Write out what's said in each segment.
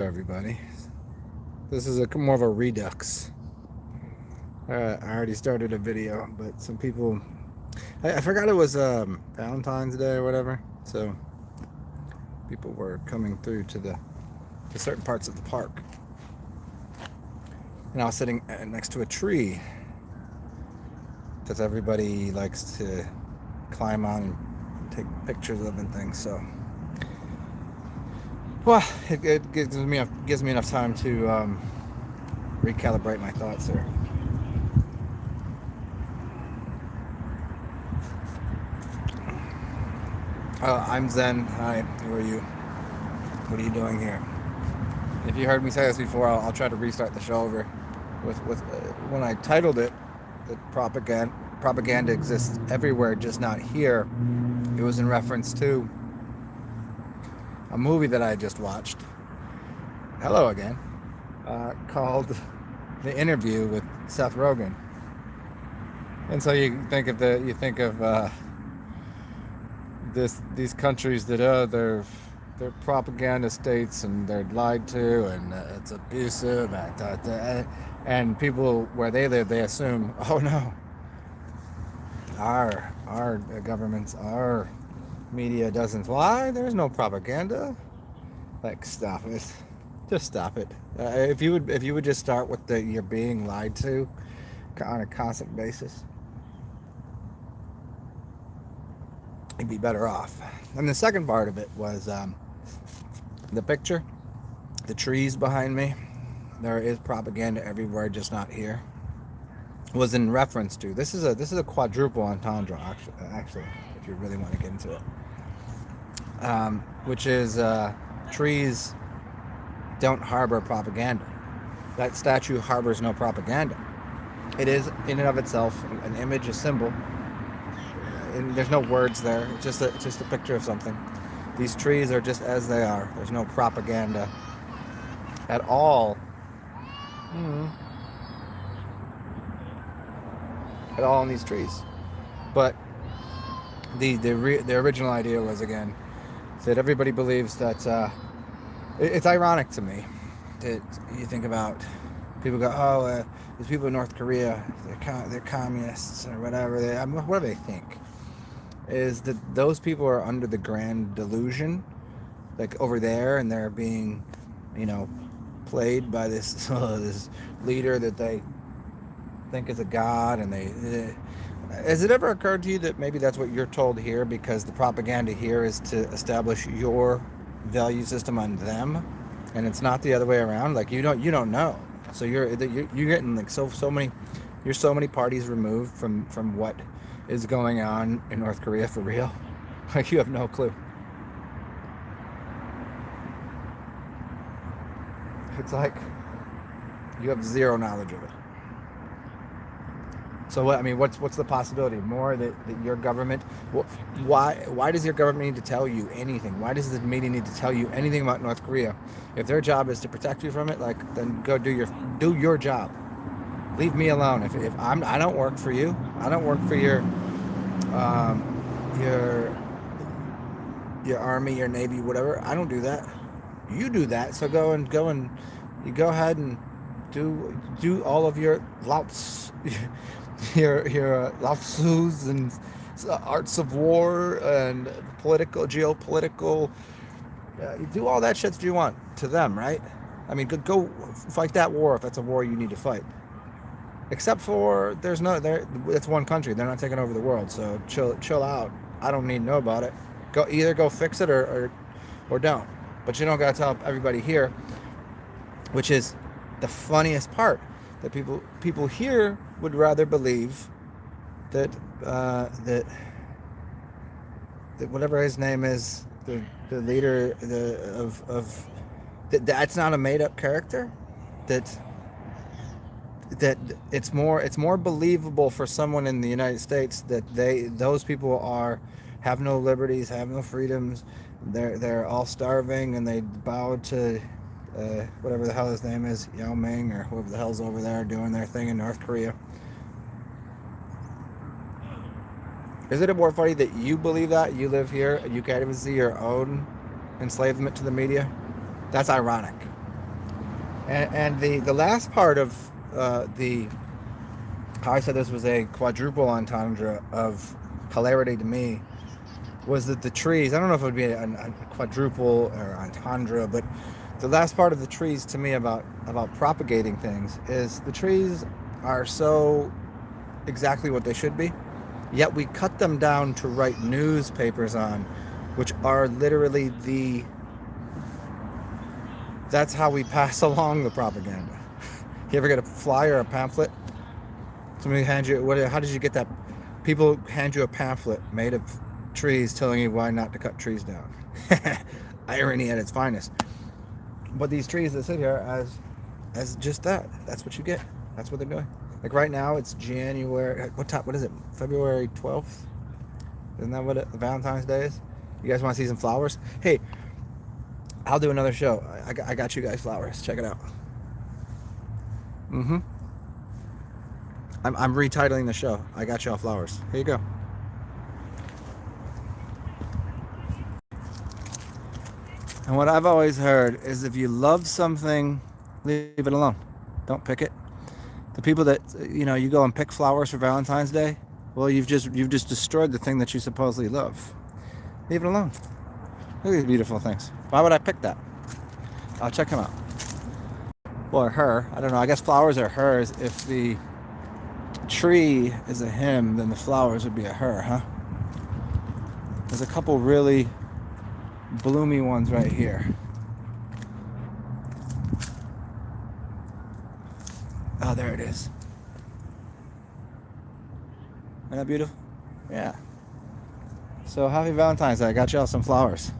Everybody, this is more of a redux. I already started a video, but some people, I forgot it was Valentine's Day or whatever, so people were coming through to certain parts of the park, and I was sitting next to a tree that everybody likes to climb on and take pictures of and things. So, well, it gives me enough time to recalibrate my thoughts there. I'm Zen. Hi, who are you? What are you doing here? If you heard me say this before, I'll try to restart the show over. With when I titled it, that propaganda exists everywhere, just not here. It was in reference to a movie that I just watched. Hello again. Called The Interview with Seth Rogen. And so you think of these countries that they're propaganda states and they're lied to and it's abusive and people where they live, they assume, oh no, our governments, our media doesn't lie. There's no propaganda. Like, stop it. Just stop it. If you would just start with you're being lied to on a constant basis, you'd be better off. And the second part of it was the picture, the trees behind me. There is propaganda everywhere, just not here. Was in reference to this is a quadruple entendre actually, if you really want to get into it, which is trees don't harbor propaganda. That statue harbors no propaganda. It is in and of itself an image, a symbol. And there's no words there. It's just a picture of something. These trees are just as they are. There's no propaganda at all. At all in these trees. But the original idea was, again, that everybody believes that it's ironic to me that you think about people go, oh, these people in North Korea, they're communists or whatever they think. Is that those people are under the grand delusion, like over there, and they're being, played by this this leader that they think is a god, and has it ever occurred to you that maybe that's what you're told here, because the propaganda here is to establish your value system on them, and it's not the other way around? Like, you don't know, so you're getting like so many parties removed from what is going on in North Korea for real. Like, you have no clue. It's like you have zero knowledge of it. So what's the possibility? More that your government, why does your government need to tell you anything? Why does the media need to tell you anything about North Korea? If their job is to protect you from it, then go do your job. Leave me alone. If I don't work for you. I don't work for your army, your navy, whatever. I don't do that. You do that. So go and you go ahead and do all of your Lao Tzus and arts of war and geopolitical. You do all that shit that you want to them, right? I mean, go fight that war if that's a war you need to fight. Except for it's one country. They're not taking over the world, so chill out. I don't need to know about it. Go fix it or don't. But you don't gotta tell everybody here, which is the funniest part. That people here would rather believe that that whatever his name is, the leader that's not a made up character. That it's more believable for someone in the United States that those people have no liberties, have no freedoms. They're all starving, and they bow to whatever the hell his name is, Yao Ming, or whoever the hell's over there doing their thing in North Korea. Is it more funny that you believe that? You live here, you can't even see your own enslavement to the media? That's ironic. And the last part of the how I said this was a quadruple entendre of hilarity to me was that the trees, I don't know if it would be a quadruple or entendre, but the last part of the trees to me about propagating things is the trees are so exactly what they should be, yet we cut them down to write newspapers on, which are literally that's how we pass along the propaganda. You ever get a flyer or a pamphlet? Somebody hand you, how did you get that? People hand you a pamphlet made of trees telling you why not to cut trees down. Irony at its finest. But these trees that sit here as just that's what you get. That's what they're doing. Like right now it's January, what is it? February 12th? Isn't that what Valentine's Day is? You guys want to see some flowers? Hey, I'll do another show. I got you guys flowers. Check it out. I'm retitling the show. I got y'all flowers. Here you go. And what I've always heard is if you love something, leave it alone. Don't pick it. The people that, you go and pick flowers for Valentine's Day, well, you've just destroyed the thing that you supposedly love. Leave it alone. Look at these beautiful things. Why would I pick that? I'll check them out. Well, or her. I don't know. I guess flowers are hers. If the tree is a him, then the flowers would be a her, huh? There's a couple really bloomy ones right here. Oh, there it is. Isn't that beautiful? Yeah. So happy Valentine's Day. I got y'all some flowers.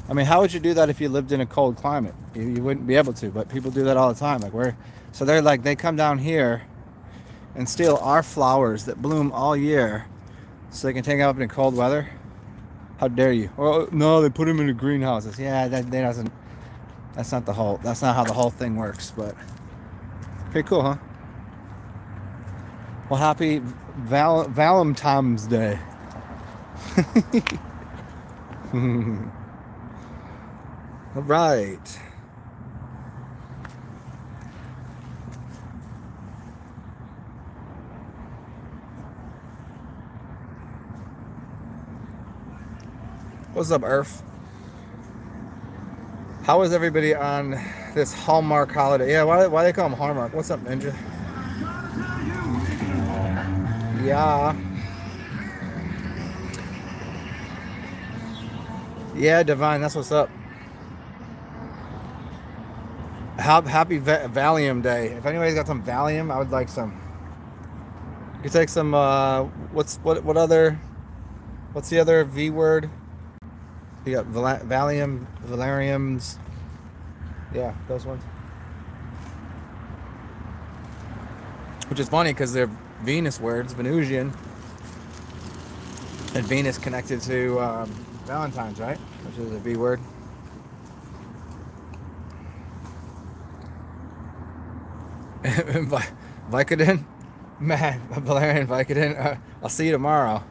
I mean, how would you do that if you lived in a cold climate? You wouldn't be able to, but people do that all the time. So they come down here and steal our flowers that bloom all year so they can take them up in cold weather. How dare you? Oh, no, they put them in the greenhouses. Yeah, that's not how the whole thing works, but pretty cool, huh? Well, happy Valentine's Day. All right. What's up, Earth? How is everybody on this Hallmark holiday? Yeah, why they call them Hallmark? What's up, Ninja? Yeah. Yeah, Divine, that's what's up. Happy Valium Day. If anybody's got some Valium, I would like some. You could take some, what's the other V word? You got Valium, Valeriums. Yeah, those ones. Which is funny because they're Venus words, Venusian. And Venus connected to Valentine's, right? Which is a V word. Vicodin? Man, Valerian Vicodin. I'll see you tomorrow.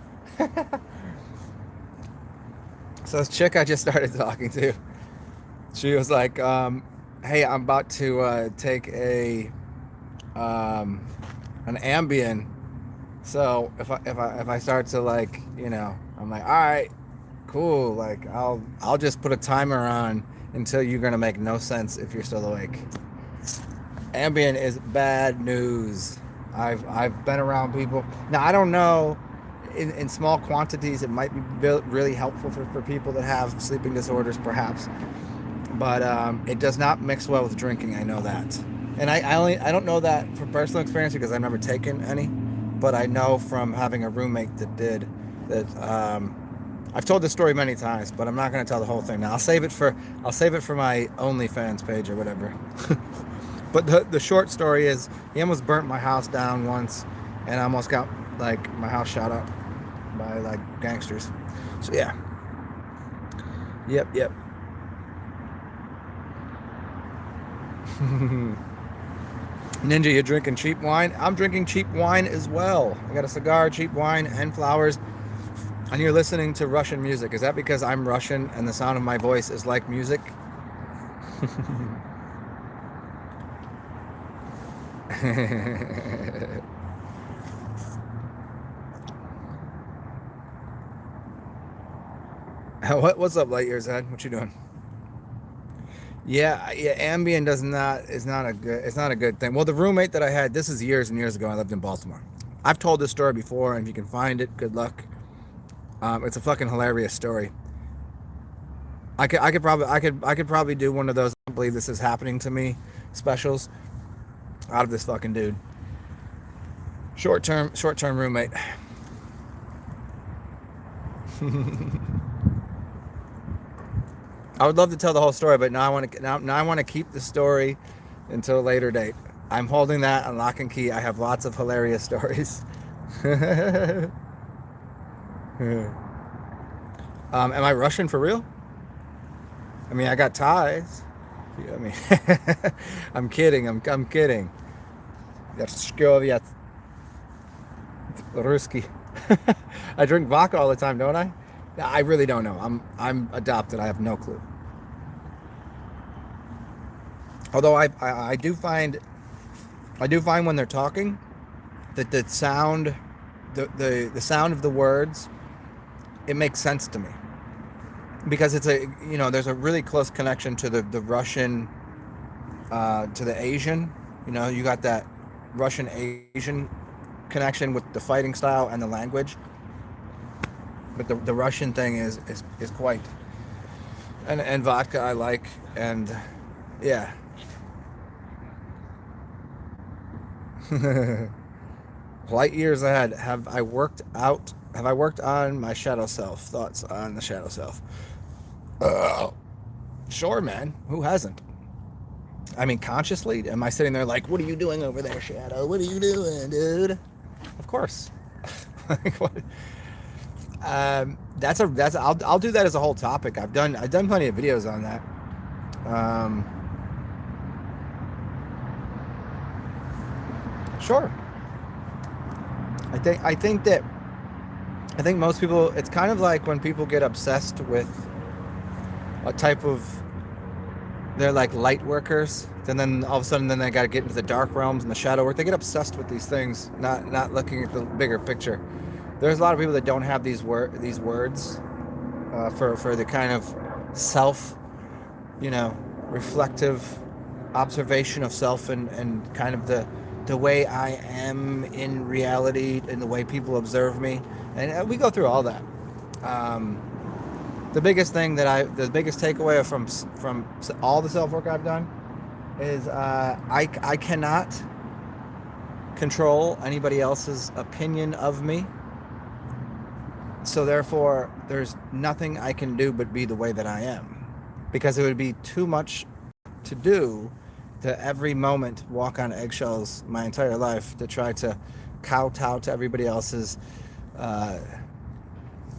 So this chick I just started talking to, she was like, hey, I'm about to take an Ambien. So if I start to I'm like, all right, cool. Like I'll just put a timer on until you're gonna make no sense if you're still awake. Ambien is bad news. I've been around people. Now I don't know. In small quantities, it might be really helpful for people that have sleeping disorders, perhaps. But it does not mix well with drinking. I know that, and I don't know that from personal experience because I've never taken any. But I know from having a roommate that did that. I've told this story many times, but I'm not going to tell the whole thing now. I'll save it for my OnlyFans page or whatever. But the short story is he almost burnt my house down once, and I almost got my house shot up by gangsters. So yeah. Yep. Ninja, you drinking cheap wine? I'm drinking cheap wine as well. I got a cigar, cheap wine, and flowers. and you're listening to Russian music. Is that because I'm Russian and the sound of my voice is like music? What's up, Light Years Ed? What you doing? Yeah, Ambien is not a good thing. Well, the roommate that I had, this is years and years ago. I lived in Baltimore. I've told this story before, and if you can find it, good luck. It's a fucking hilarious story. I could probably do one of those "I can't believe this is happening to me" specials out of this fucking dude. Short term roommate. I would love to tell the whole story, but now I want to keep the story until a later date. I'm holding that on lock and key. I have lots of hilarious stories. Am I Russian for real? I mean, I got ties. I mean, I'm kidding. I'm kidding. Ruski. I drink vodka all the time, don't I? I really don't know. I'm adopted. I have no clue. Although I do find when they're talking that the sound the sound of the words, it makes sense to me, because it's there's a really close connection to the Russian to the Asian. You got that Russian Asian connection with the fighting style and the language. But the Russian thing is quite, and vodka I like, and yeah. Light years ahead. Have I worked on my shadow self? Thoughts on the shadow self? Sure, man. Who hasn't? I mean, consciously, am I sitting there like, what are you doing over there, Shadow? What are you doing, dude? Of course. Like, what? I'll do that as a whole topic. I've done plenty of videos on that. Sure. I think most people, it's kind of like when people get obsessed with a type of, they're like light workers, and then all of a sudden then they got to get into the dark realms and the shadow work. They get obsessed with these things, not looking at the bigger picture. There's a lot of people that don't have these words for the kind of self, reflective observation of self, and kind of the way I am in reality and the way people observe me. And we go through all that. The biggest takeaway from all the self work I've done is I cannot control anybody else's opinion of me. So therefore, there's nothing I can do but be the way that I am, because it would be too much to do to every moment walk on eggshells my entire life to try to kowtow to everybody else's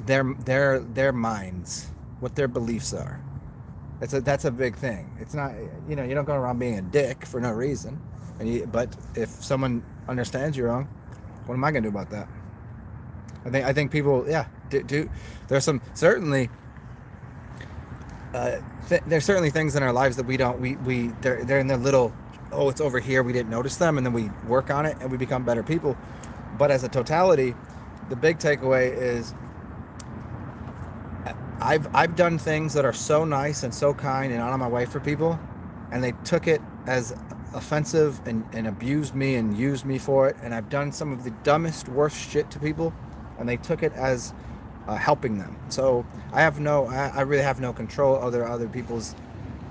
their minds, what their beliefs are. That's a big thing. It's not, you don't go around being a dick for no reason. But if someone understands you wrong, what am I gonna do about that? I think people, do. There's some certainly. There's certainly things in our lives that they're in their little, it's over here, we didn't notice them, and then we work on it and we become better people. But as a totality, the big takeaway is I've done things that are so nice and so kind and out of my way for people, and they took it as offensive and abused me and used me for it. And I've done some of the dumbest, worst shit to people, and they took it as helping them. So I really have no control over other people's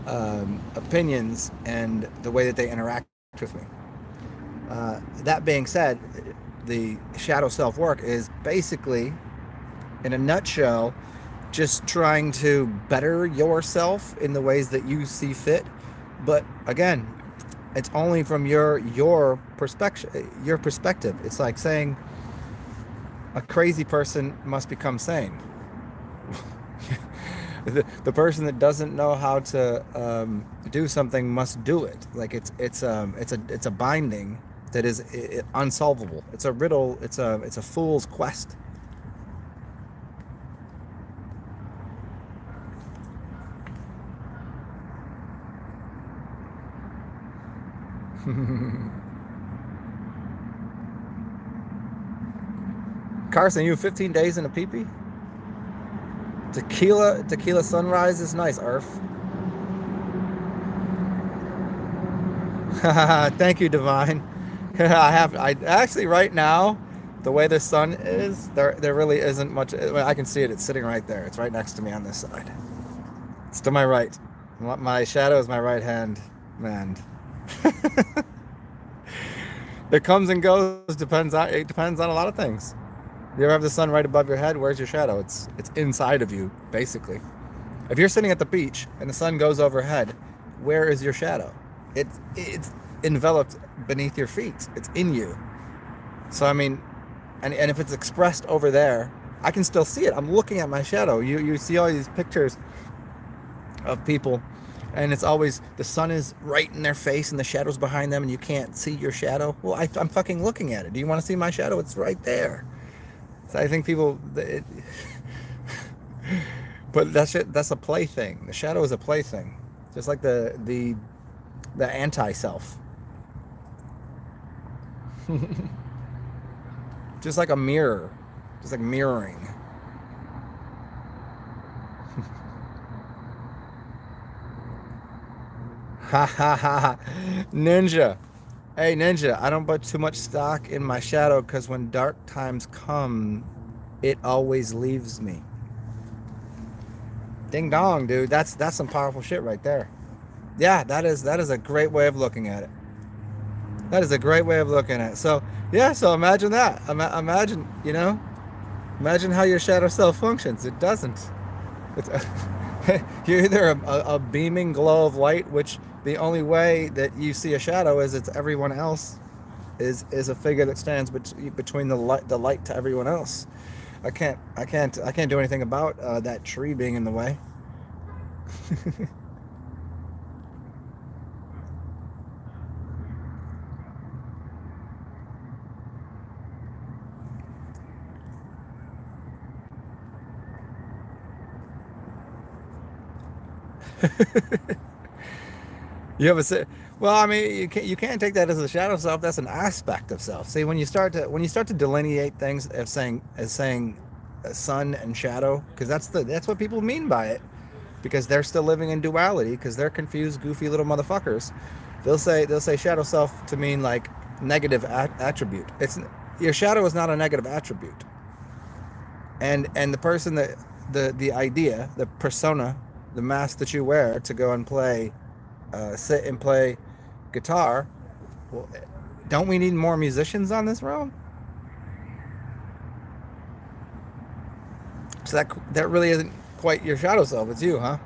opinions and the way that they interact with me. That being said, the shadow self-work is basically, in a nutshell, just trying to better yourself in the ways that you see fit. But again, it's only from your perspective. It's like saying a crazy person must become sane. The person that doesn't know how to do something must do it. Like it's a binding that is unsolvable. It's a riddle. It's a fool's quest. Carson, you 15 days in a peepee? Tequila sunrise is nice, Arf. Thank you, Divine. I actually right now, the way the sun is, there really isn't much. I can see it. It's sitting right there. It's right next to me on this side. It's to my right. My shadow is my right hand man. It comes and goes. It depends on a lot of things. You ever have the sun right above your head? Where's your shadow? It's inside of you, basically. If you're sitting at the beach and the sun goes overhead, where is your shadow? It's enveloped beneath your feet. It's in you. So I mean, and if it's expressed over there, I can still see it. I'm looking at my shadow. You see all these pictures of people, and it's always the sun is right in their face and the shadow's behind them and you can't see your shadow. Well, I'm fucking looking at it. Do you want to see my shadow? It's right there. So I think people, but that's a plaything. The shadow is a plaything, just like the anti-self. Just like a mirror, just like mirroring. Ha ha ha. Ninja. Hey, Ninja, I don't put too much stock in my shadow because when dark times come, it always leaves me. Ding dong, dude. That's some powerful shit right there. Yeah, that is a great way of looking at it. That is a great way of looking at it. So, yeah, so imagine that. Imagine, imagine how your shadow self functions. It doesn't. It's you're either a beaming glow of light, which the only way that you see a shadow is it's everyone else is a figure that stands between the light to everyone else. I can't do anything about that tree being in the way. You have a well, I mean, you can't take that as a shadow self. That's an aspect of self. See, when you start to delineate things as saying sun and shadow, because that's what people mean by it, because they're still living in duality, because they're confused, goofy little motherfuckers. They'll say shadow self to mean like negative attribute. Your shadow is not a negative attribute, and the person that the idea, the persona, the mask that you wear to go and sit and play guitar. Well, don't we need more musicians on this realm? So that really isn't quite your shadow self. It's you, huh?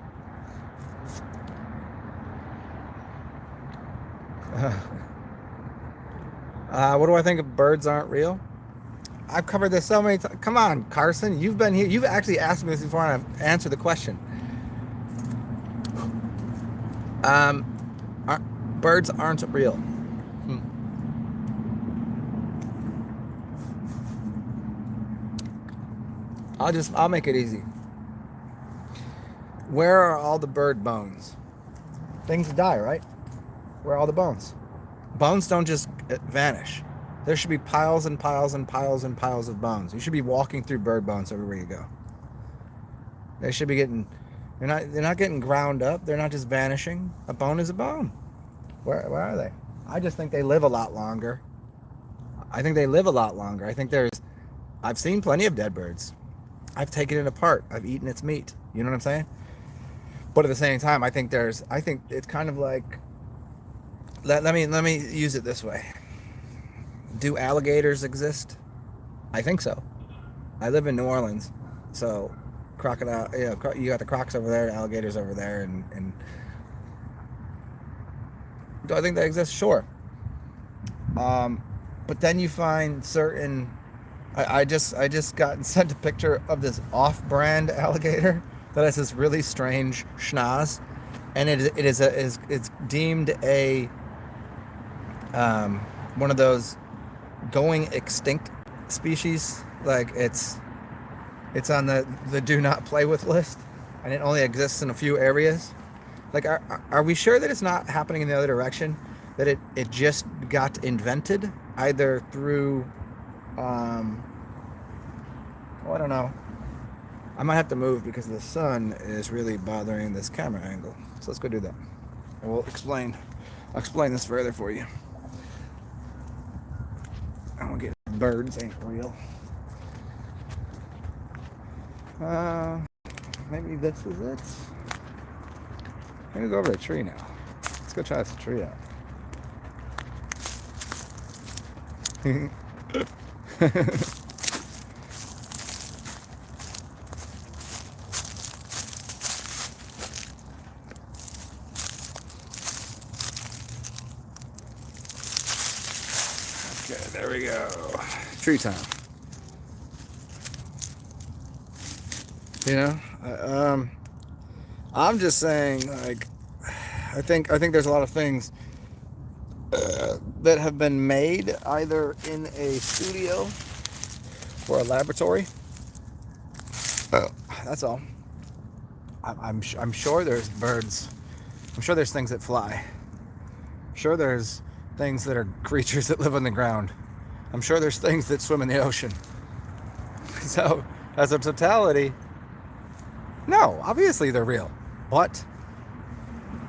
What do I think of birds aren't real? I've covered this so many times. Come on, Carson. You've been here. You've actually asked me this before, and I've answered the question. Birds aren't real. I'll make it easy. Where are all the bird bones? Things die, right? Where are all the bones? Bones don't just vanish. There should be piles and piles and piles and piles of bones. You should be walking through bird bones everywhere you go. They should be getting. They're not getting ground up. They're not just vanishing. A bone is a bone. Where are they? I just think they live a lot longer. I think I've seen plenty of dead birds. I've taken it apart. I've eaten its meat. You know what I'm saying? But at the same time, I think it's kind of like, let me use it this way. Do alligators exist? I think so. I live in New Orleans, so crocodile, you got the crocs over there, alligators over there, and do I think they exist? Sure. But then you find certain. I just got sent a picture of this off-brand alligator that has this really strange schnoz, and it's deemed a one of those going extinct species. Like it's on the do not play with list, and it only exists in a few areas. Like, are we sure that it's not happening in the other direction? that it just got invented either through, well, I don't know. I might have to move because the sun is really bothering this camera angle. So let's go do that. And I'll explain this further for you. I don't get birds ain't real. Maybe this is it. I'm gonna go over a tree now. Let's go try this tree out. Okay, there we go. Tree time. You know, I'm just saying, like, I think there's a lot of things that have been made either in a studio or a laboratory. That's all. I'm sure there's birds. I'm sure there's things that fly. I'm sure there's things that are creatures that live on the ground. I'm sure there's things that swim in the ocean. So, as a totality, no, obviously they're real. But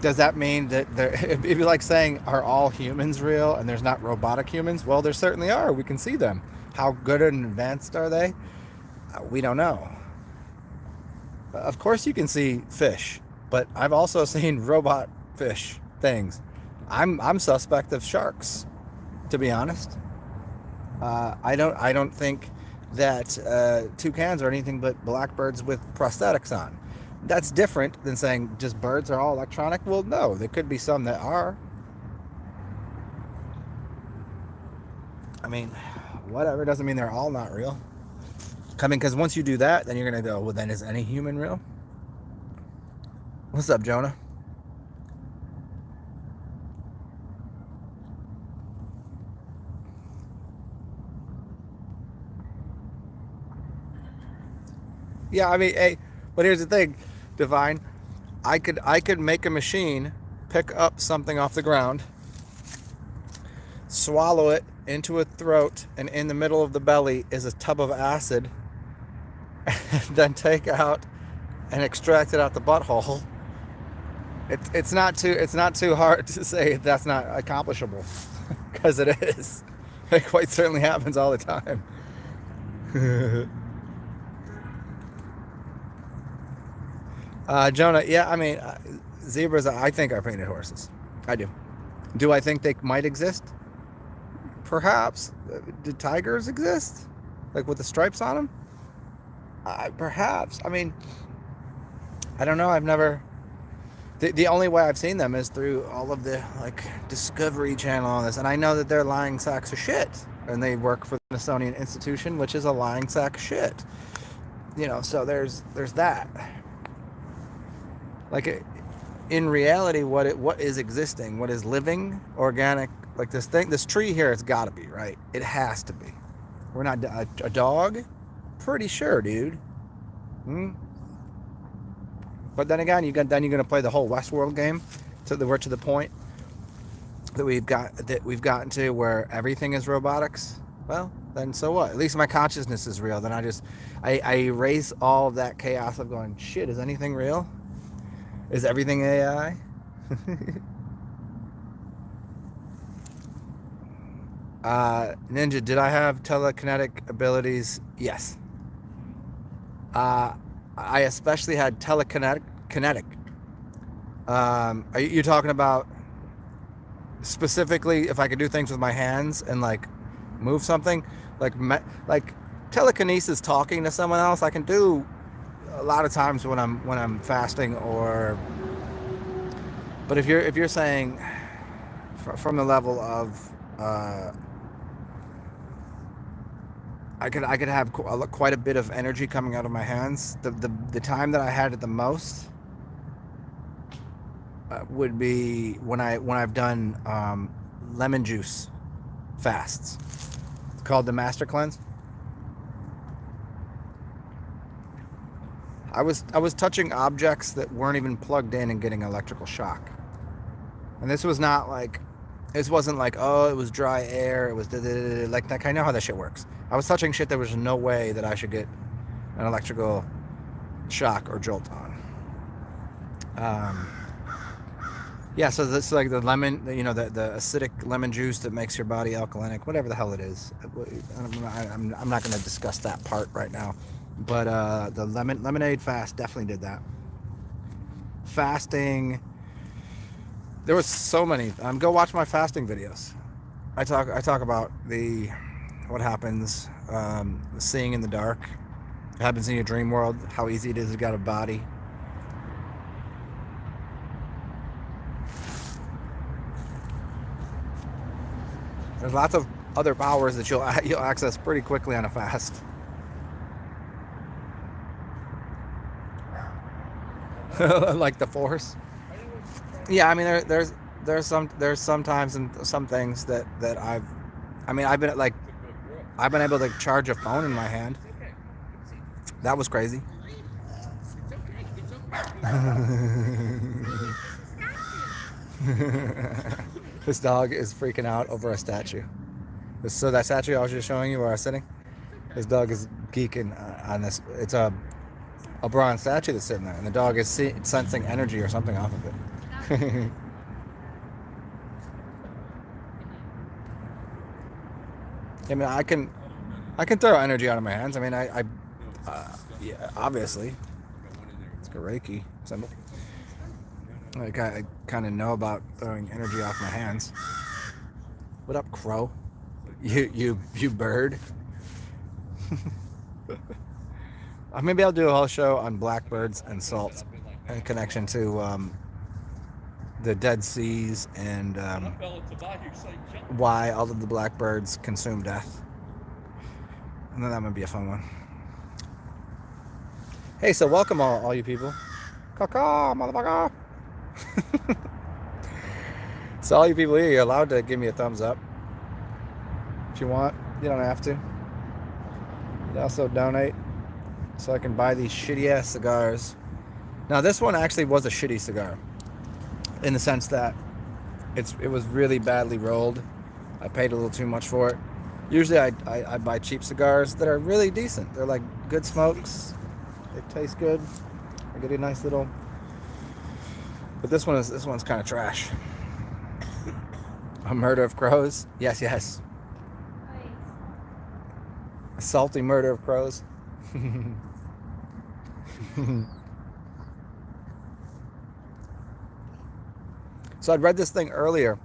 does that mean that it'd be like saying, are all humans real and there's not robotic humans? Well, there certainly are. We can see them. How good and advanced are they? We don't know. Of course you can see fish, but I've also seen robot fish things. I'm suspect of sharks, to be honest. I don't think that toucans are anything but blackbirds with prosthetics on. That's different than saying just birds are all electronic. Well, no, there could be some that are. I mean, whatever, doesn't mean they're all not real. I mean, because once you do that, then you're going to go, well, then is any human real? What's up, Jonah? Yeah, I mean, hey, but here's the thing, Divine. I could make a machine pick up something off the ground, swallow it into a throat, and in the middle of the belly is a tub of acid, and then take out and extract it out the butthole. It's not too hard to say that's not accomplishable, because it is. It quite certainly happens all the time. Jonah, yeah, I mean, zebras, I think, are painted horses. I do. Do I think they might exist? Perhaps. Do tigers exist? Like with the stripes on them? Perhaps. I mean, I don't know. I've never... The only way I've seen them is through all of the, like, Discovery Channel on this. And I know that they're lying sacks of shit. And they work for the Smithsonian Institution, which is a lying sack of shit. You know, so there's that. Like, in reality, what is existing, what is living, organic, like this tree here, it's got to be, right? It has to be. We're not a dog? Pretty sure, dude. But then again, you're gonna play the whole Westworld game, so that we're to the point that we've gotten to where everything is robotics. Well, then so what? At least my consciousness is real. Then I erase all of that chaos of going, shit, is anything real? Is everything AI? Ninja, did I have telekinetic abilities? Yes. I especially had telekinetic. Are you talking about specifically if I could do things with my hands and like move something? Like telekinesis, talking to someone else, I can do a lot of times when I'm fasting, or but if you're saying from the level of I could have quite a bit of energy coming out of my hands. The time that I had it the most would be when I've done lemon juice fasts. It's called the Master Cleanse. I was touching objects that weren't even plugged in and getting electrical shock. And this was not like It wasn't like, oh, it was dry air. It was like I know how that shit works. I was touching shit there was no way that I should get an electrical shock or jolt on. Yeah, so that's like the lemon, the acidic lemon juice that makes your body alkalinic, whatever the hell it is. I'm not going to discuss that part right now. But the lemonade fast definitely did that. Fasting, there was so many. Go watch my fasting videos. I talk about what happens, seeing in the dark, what happens in your dream world, how easy it is to get a body. There's lots of other powers that you'll access pretty quickly on a fast. Like the Force. Yeah, I mean there's sometimes and some things that I've been able to charge a phone in my hand. That was crazy. This dog is freaking out over a statue. So that statue I was just showing you where I was sitting, this dog is geeking on this. It's a bronze statue that's sitting there, and the dog is sensing energy or something off of it. I mean, I can throw energy out of my hands. I mean, yeah, obviously, it's a Reiki symbol. Like I kind of know about throwing energy off my hands. What up, crow? You bird. Maybe I'll do a whole show on blackbirds and salt in connection to the Dead Seas and why all of the blackbirds consume death. And then that might be a fun one. Hey, so welcome all you people. Caw-caw, motherfucker. So all you people here, you're allowed to give me a thumbs up if you want. You don't have to. You can also donate so I can buy these shitty ass cigars. Now this one actually was a shitty cigar in the sense that it was really badly rolled. I paid a little too much for it. Usually I buy cheap cigars that are really decent. They're like good smokes. They taste good. I get a nice little. But this one's kind of trash. A murder of crows. Yes. A salty murder of crows. So I'd read this thing earlier,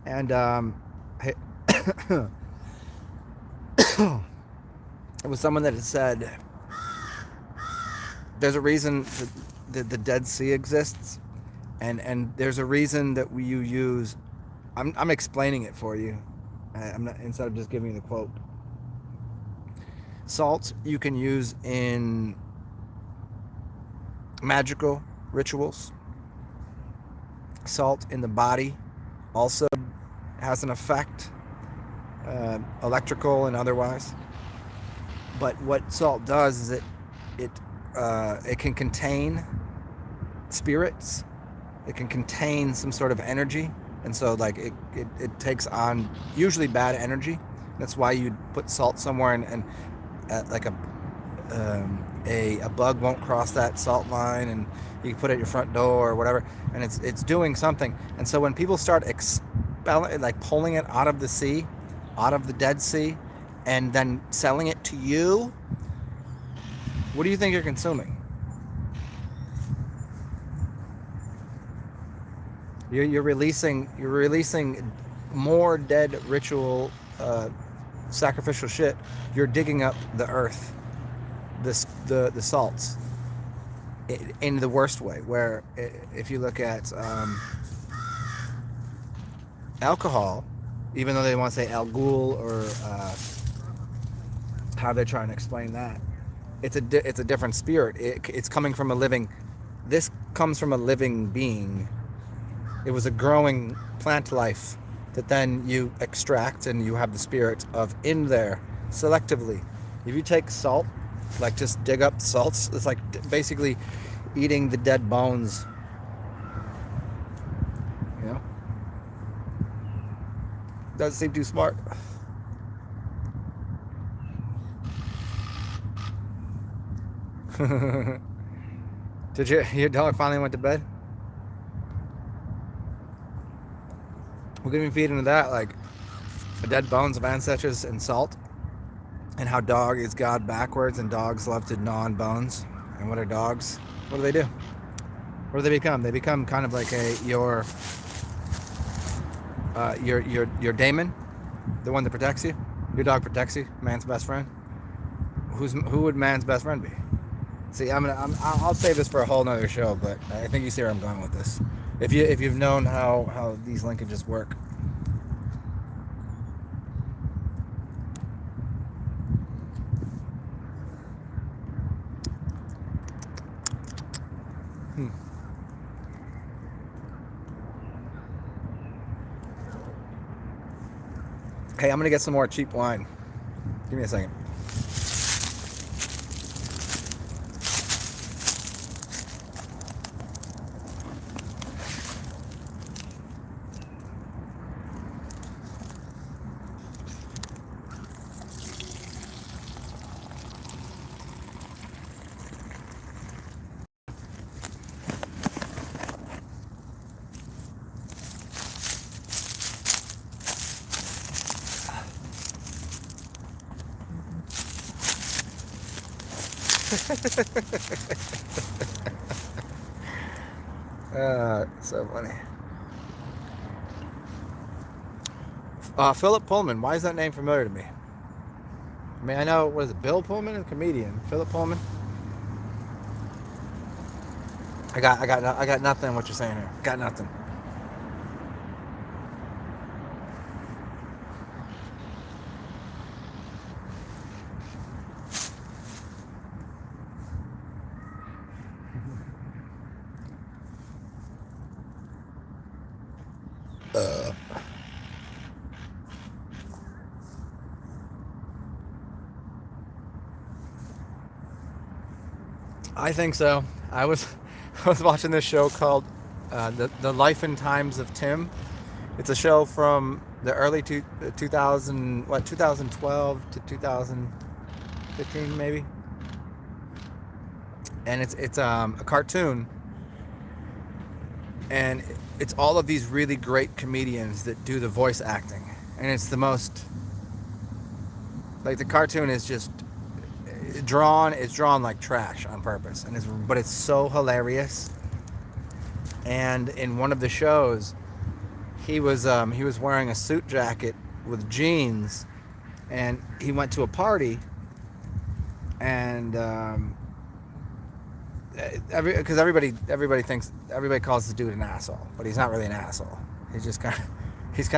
and it was someone that had said there's a reason that the Dead Sea exists, and there's a reason that you use. I'm explaining it for you. I'm not, instead of just giving you the quote. Salt you can use in magical rituals. Salt in the body also has an effect, electrical and otherwise. But what salt does is it can contain spirits. It can contain some sort of energy, and so like it takes on usually bad energy. That's why you'd put salt somewhere and like a bug won't cross that salt line, and you can put it at your front door or whatever, and it's doing something. And so when people start expelling, like pulling it out of the sea, out of the Dead Sea, and then selling it to you, what do you think you're consuming? You're releasing more dead ritual sacrificial shit. You're digging up the earth, the salts, in the worst way. Where if you look at alcohol, even though they want to say al ghul or how they're trying to explain that, it's a different spirit. It's coming from a living. This comes from a living being. It was a growing plant life that then you extract, and you have the spirit of in there selectively. If you take salt, like just dig up salts, it's like basically eating the dead bones, you know? Doesn't seem too smart. Did your dog finally went to bed? We're gonna be feeding into that, like the dead bones of ancestors and salt, and how dog is God backwards, and dogs love to gnaw on bones. And what are dogs? What do they do? What do they become? They become kind of like your daemon, the one that protects you. Your dog protects you, man's best friend. Who would man's best friend be? See, I'll save this for a whole nother show, but I think you see where I'm going with this. If you've known how these linkages work. Hey, I'm gonna get some more cheap wine. Give me a second. So funny. Philip Pullman. Why is that name familiar to me? I mean, I know, what is it, Bill Pullman, a comedian? Philip Pullman. I got nothing. What you're saying here? Got nothing. I think so. I was watching this show called the Life and Times of Tim. It's a show from the early 2012 to 2015 maybe, and it's a cartoon, and it's all of these really great comedians that do the voice acting, and it's the most, like, the cartoon is just drawn like trash on purpose, and but it's so hilarious. And in one of the shows, he was wearing a suit jacket with jeans, and he went to a party, and because everybody calls this dude an asshole, but he's not really an asshole. He's kind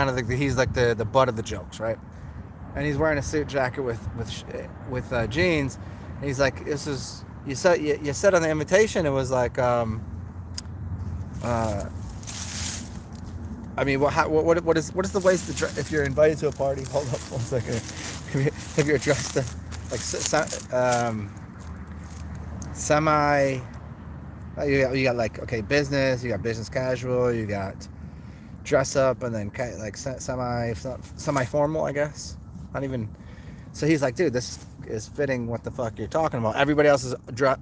of like the butt of the jokes, right? And he's wearing a suit jacket with jeans, and he's like, "This is you said on the invitation, it was like I mean, what is the ways to dress if you're invited to a party?" Hold up 1 second. If you're dressed like semi, you got like, okay, business, you got business casual, you got dress up, and then like semi formal, I guess. Not even. So he's like, dude, this is fitting what the fuck you're talking about. Everybody else is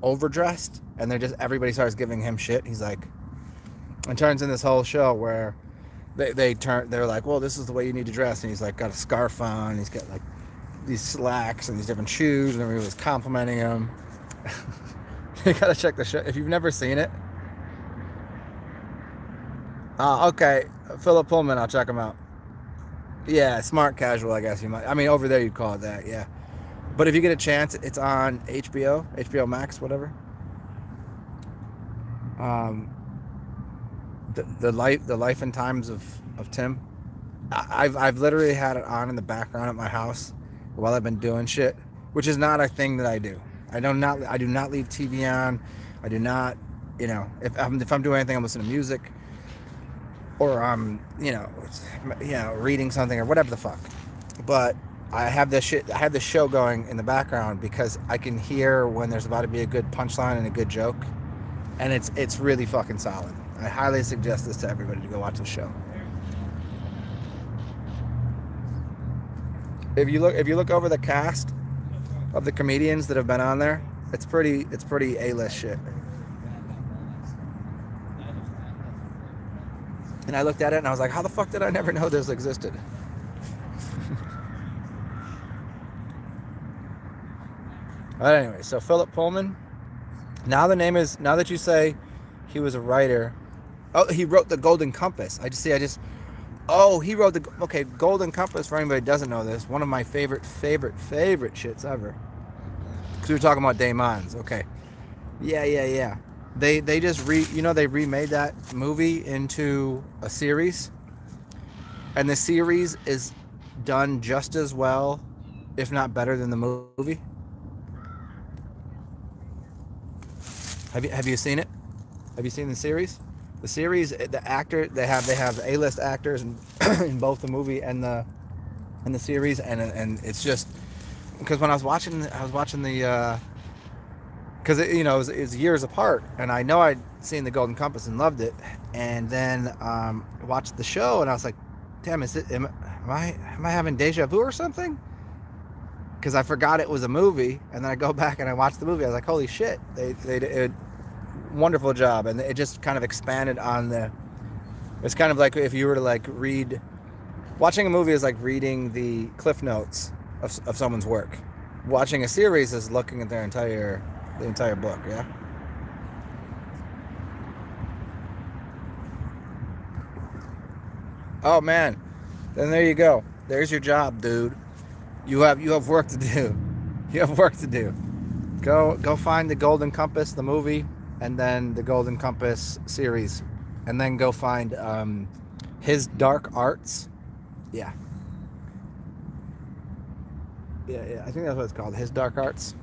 overdressed, and everybody starts giving him shit. He's like, and turns in this whole show where they're like, well, this is the way you need to dress, and he's like got a scarf on, and he's got like these slacks and these different shoes, and everybody was complimenting him. You gotta check the show if you've never seen it. Okay, Philip Pullman, I'll check him out. Yeah, smart casual, I guess you might. I mean, over there you'd call it that, yeah. But if you get a chance, it's on HBO Max, whatever. The life and times of Tim. I've literally had it on in the background at my house while I've been doing shit, which is not a thing that I do. I do not leave TV on. I do not, if I'm doing anything, I'm listening to music, or I'm, reading something or whatever the fuck. But I have this show going in the background because I can hear when there's about to be a good punchline and a good joke, and it's really fucking solid. I highly suggest this to everybody to go watch the show. if you look over the cast of the comedians that have been on there, it's pretty A-list shit. And I looked at it and I was like, how the fuck did I never know this existed? But anyway, so Philip Pullman. Now that you say he was a writer. Oh, he wrote The Golden Compass. He wrote Golden Compass, for anybody who doesn't know this, one of my favorite shits ever. Because we were talking about daemons. Okay. Yeah. They just they remade that movie into a series. And the series is done just as well, if not better than the movie. Have you seen it? Have you seen the series? The series, the actor, they have A-list actors in both the movie and the series, and it's just because when I was watching the because it was years apart, and I know I'd seen The Golden Compass and loved it, and then watched the show, and I was like, damn, am I having deja vu or something? Because I forgot it was a movie, and then I go back and I watch the movie. I was like, holy shit, they did wonderful job, and it just kind of expanded on it's kind of like if you were to like watching a movie is like reading the cliff notes of someone's work. Watching a series is looking at the entire book. Yeah. Oh man, then there you go. There's your job, dude. You have work to do. You have work to do. Go find The Golden Compass, the movie, and then The Golden Compass series, and then go find His Dark Arts. Yeah. I think that's what it's called. His Dark Arts.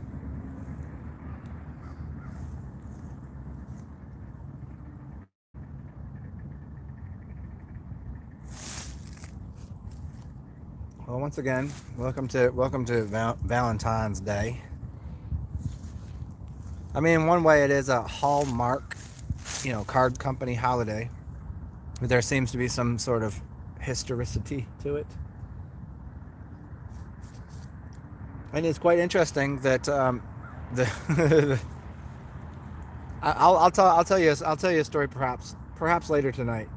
Well, once again, welcome to Valentine's Day. I mean, in one way, it is a Hallmark, card company holiday. But there seems to be some sort of historicity to it. And it's quite interesting that I'll tell you a story perhaps later tonight.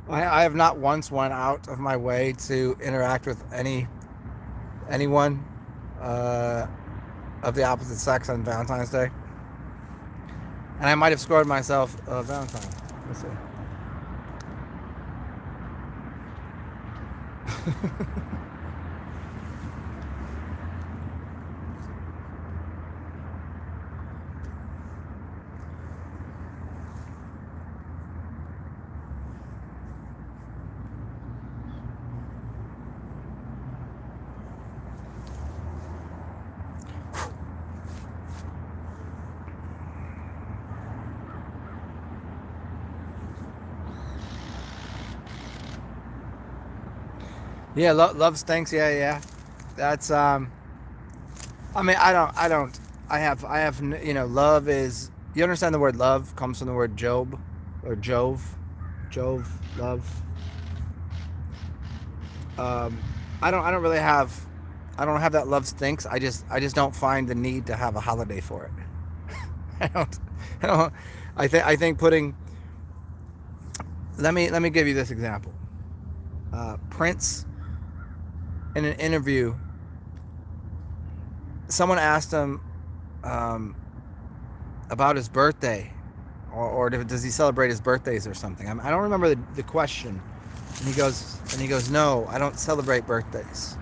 I have not once went out of my way to interact with anyone of the opposite sex on Valentine's Day, and I might have scored myself a Valentine. Let's see. Yeah, love stinks. Yeah. That's I mean, I have love is, you understand the word love comes from the word Job or Jove, love. I don't really have, I don't have that love stinks. I just don't find the need to have a holiday for it. I don't I think putting, let me give you this example. Prince, in an interview, someone asked him about his birthday, or does he celebrate his birthdays or something? I don't remember the question. And he goes, no, I don't celebrate birthdays.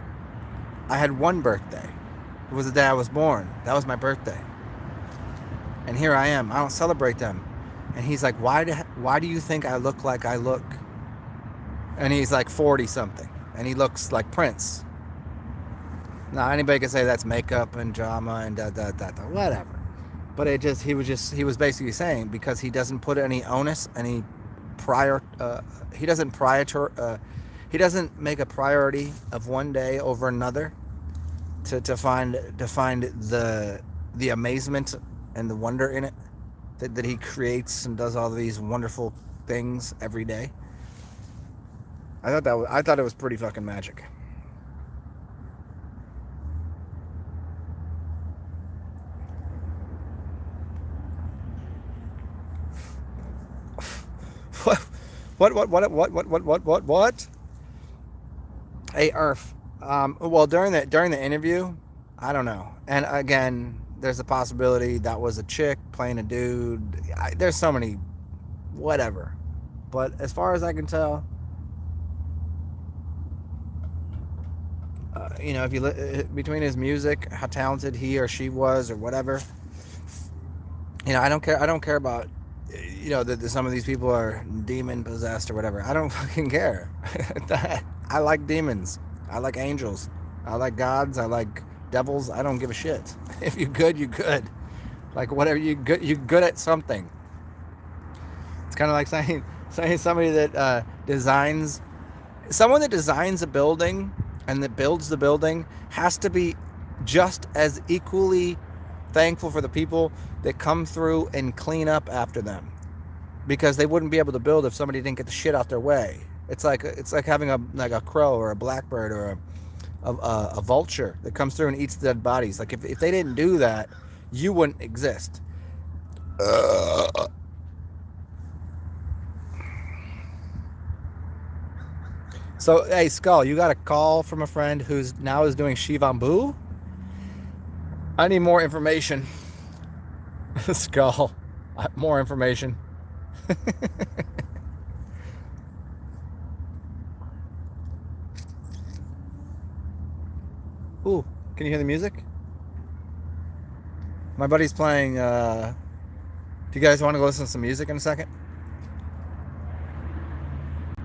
I had one birthday. It was the day I was born. That was my birthday. And here I am. I don't celebrate them. And he's like, why do you think I look like I look? And he's like 40 something, and he looks like Prince. Now anybody can say that's makeup and drama and whatever, but he was basically saying, because he doesn't put any onus, any he doesn't make a priority of one day over another to find the amazement and the wonder in it that he creates and does all these wonderful things every day. I thought it was pretty fucking magic. What? Hey, Earth. Well, during the interview, I don't know. And again, there's a possibility that was a chick playing a dude. There's so many, whatever. But as far as I can tell, if you between his music, how talented he or she was, or whatever. I don't care. I don't care about that some of these people are demon possessed or whatever. I don't fucking care. I like demons. I like angels. I like gods. I like devils. I don't give a shit. If you're good, you're good. Like whatever you're good at something. It's kind of like saying somebody that someone that designs a building and that builds the building has to be just as equally thankful for the people that come through and clean up after them, because they wouldn't be able to build if somebody didn't get the shit out their way. It's like having a crow or a blackbird or a vulture that comes through and eats the dead bodies. Like if they didn't do that, you wouldn't exist. So hey, Skull, you got a call from a friend who's now doing Shivambu? I need more information. Skull, more information. Ooh, can you hear the music? My buddy's playing. Do you guys want to go listen to some music in a second?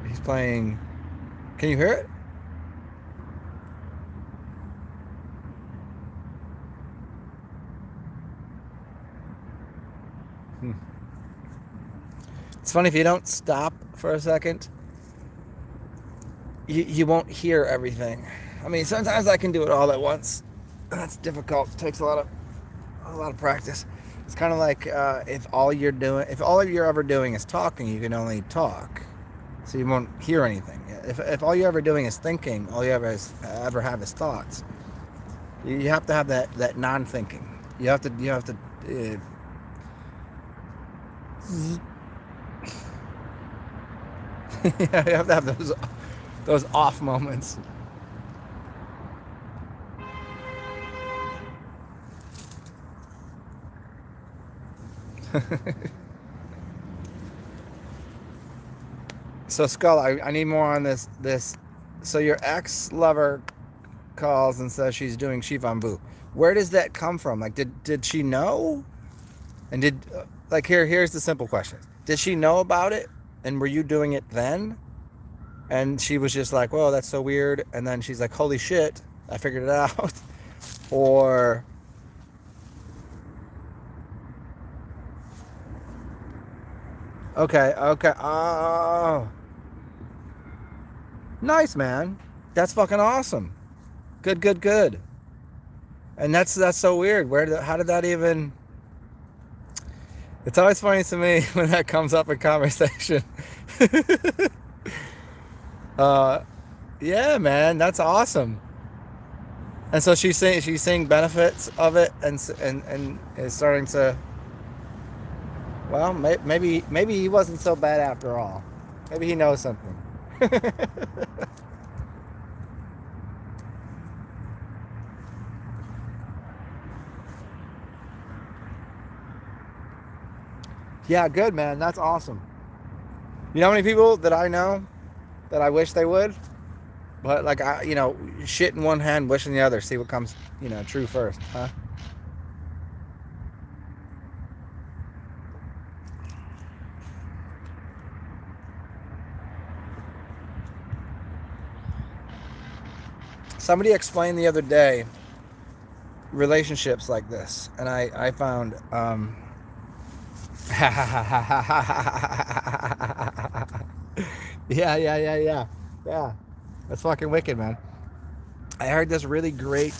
He's playing. Can you hear it? It's funny, if you don't stop for a second, you won't hear everything. I mean, sometimes I can do it all at once. That's difficult. It takes a lot of practice. It's kind of like if all you're ever doing is talking, you can only talk, so you won't hear anything. If all you're ever doing is thinking, all you ever have is thoughts. You have to have that non-thinking. You have to. You have to have those off moments. So Skull, I need more on this. So your ex-lover calls and says she's doing Shivambu. Where does that come from? Like, did she know? And here's the simple question: did she know about it? And were you doing it then? And she was just like, "Whoa, that's so weird." And then she's like, "Holy shit, I figured it out." Or okay. Oh, nice, man. That's fucking awesome. Good. And that's so weird. How did that even? It's always funny to me when that comes up in conversation. Yeah, man, that's awesome. And so she's seeing benefits of it, and is starting to. Well, maybe he wasn't so bad after all. Maybe he knows something. Yeah, good, man. That's awesome. You know how many people that I know that I wish they would? But like shit in one hand, wish in the other. See what comes, true first, huh? Somebody explained the other day relationships like this, and I found yeah. That's fucking wicked, man. I heard this really great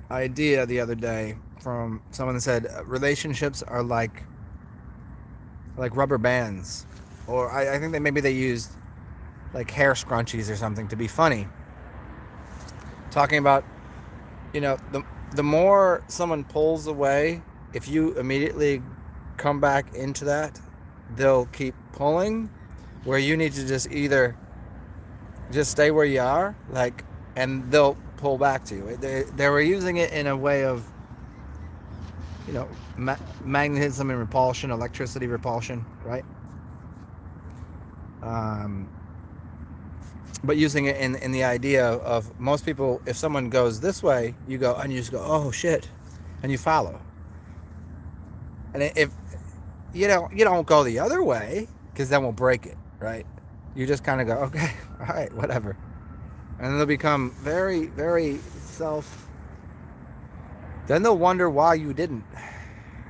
idea the other day from someone that said relationships are like rubber bands, or I think that maybe they used like hair scrunchies or something to be funny. Talking about, the more someone pulls away, if you immediately come back into that, they'll keep pulling, where you need to just either just stay where you are, and they'll pull back to you. They were using it in a way of, magnetism and repulsion, electricity repulsion, right? But using it in the idea of most people, if someone goes this way, you go, and you just go, oh shit, and you follow. And if you don't go the other way, because then we'll break it, right? You just kind of go, okay, all right, whatever. And then they'll become very, very then they'll wonder why you didn't.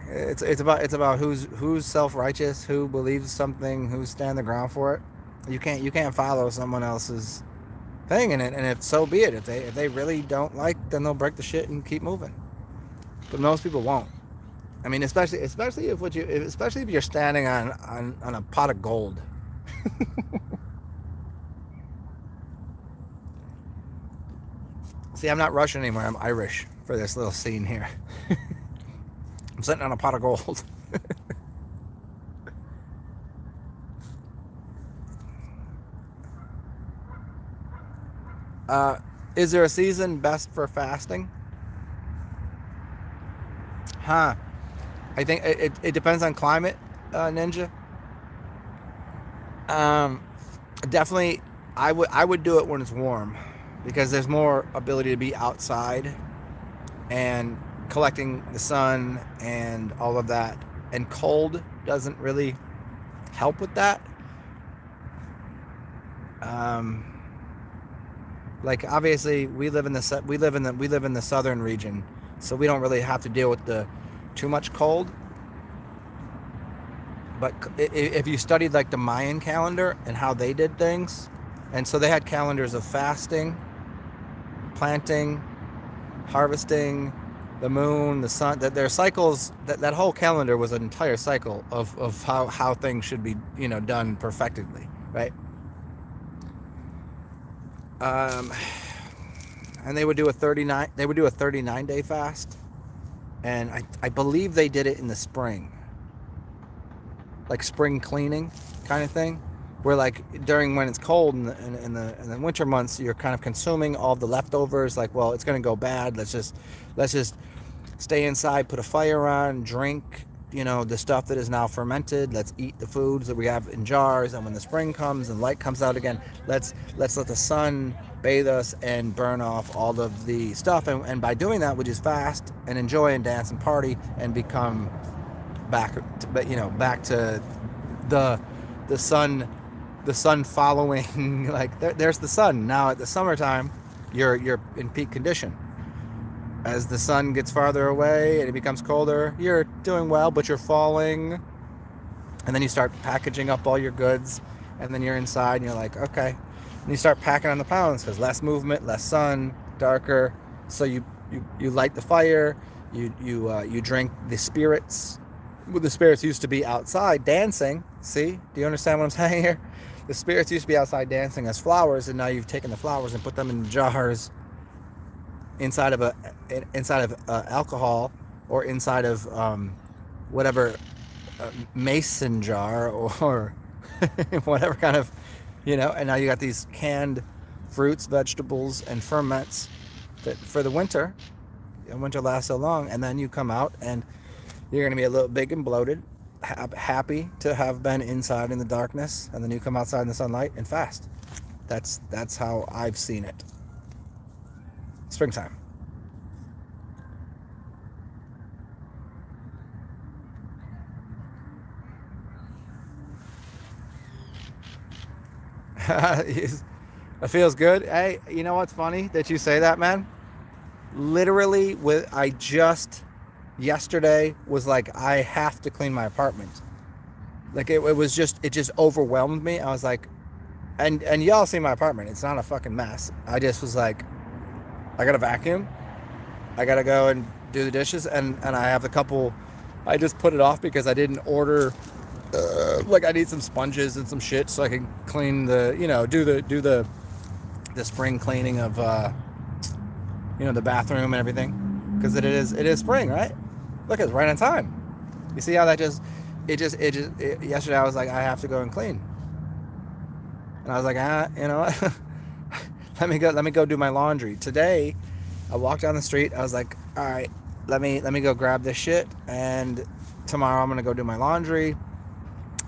It's about who's self-righteous, who believes something, who stand the ground for it. You can't follow someone else's thing in it, and if so be it. If they really don't like, then they'll break the shit and keep moving. But most people won't. I mean, especially if you're standing on a pot of gold. See, I'm not Russian anymore. I'm Irish for this little scene here. I'm sitting on a pot of gold. Is there a season best for fasting? I think it depends on climate, Ninja. Definitely, I would do it when it's warm, because there's more ability to be outside and collecting the sun and all of that. And cold doesn't really help with that. Obviously we live in the southern region, so we don't really have to deal with the too much cold. But if you studied like the Mayan calendar and how they did things, and so they had calendars of fasting, planting, harvesting, the moon, the sun, that their cycles, that whole calendar was an entire cycle of how things should be, done perfectly, right? And they would do a 39-day fast, and I believe they did it in the spring, like spring cleaning kind of thing, where during when it's cold in the winter months, you're kind of consuming all the leftovers. Well, it's going to go bad. Let's just stay inside, put a fire on, drink, the stuff that is now fermented. Let's eat the foods that we have in jars. And when the spring comes and light comes out again, let's let the sun bathe us and burn off all of the stuff. And by doing that, we just fast and enjoy and dance and party and become back to the sun following. There's the sun. Now at the summertime, you're in peak condition. As the sun gets farther away and it becomes colder, you're doing well, but you're falling. And then you start packaging up all your goods, and then you're inside and you're like, okay. And you start packing on the pounds, because less movement, less sun, darker. So you light the fire, you drink the spirits. Well, the spirits used to be outside dancing. See? Do you understand what I'm saying here? The spirits used to be outside dancing as flowers, and now you've taken the flowers and put them in jars inside of alcohol, or inside of whatever mason jar, or whatever kind of, and now you got these canned fruits, vegetables, and ferments that for the winter. And winter lasts so long, and then you come out and you're going to be a little big and bloated, happy to have been inside in the darkness, and then you come outside in the sunlight and fast. That's how I've seen it. Springtime. It feels good. Hey, you know what's funny that you say that, man? Literally, I just yesterday was like, I have to clean my apartment. It just overwhelmed me. I was like, and y'all see my apartment. It's not a fucking mess. I just was like, I gotta vacuum. I gotta go and do the dishes, and I have a couple. I just put it off because I didn't order Like I need some sponges and some shit so I can clean the, do the spring cleaning of, the bathroom and everything. Because it is spring, right? Look, it's right on time. You see how that yesterday I was like, I have to go and clean. And I was like, you know what? let me go do my laundry. Today, I walked down the street. I was like, all right, let me go grab this shit. And tomorrow I'm gonna go do my laundry.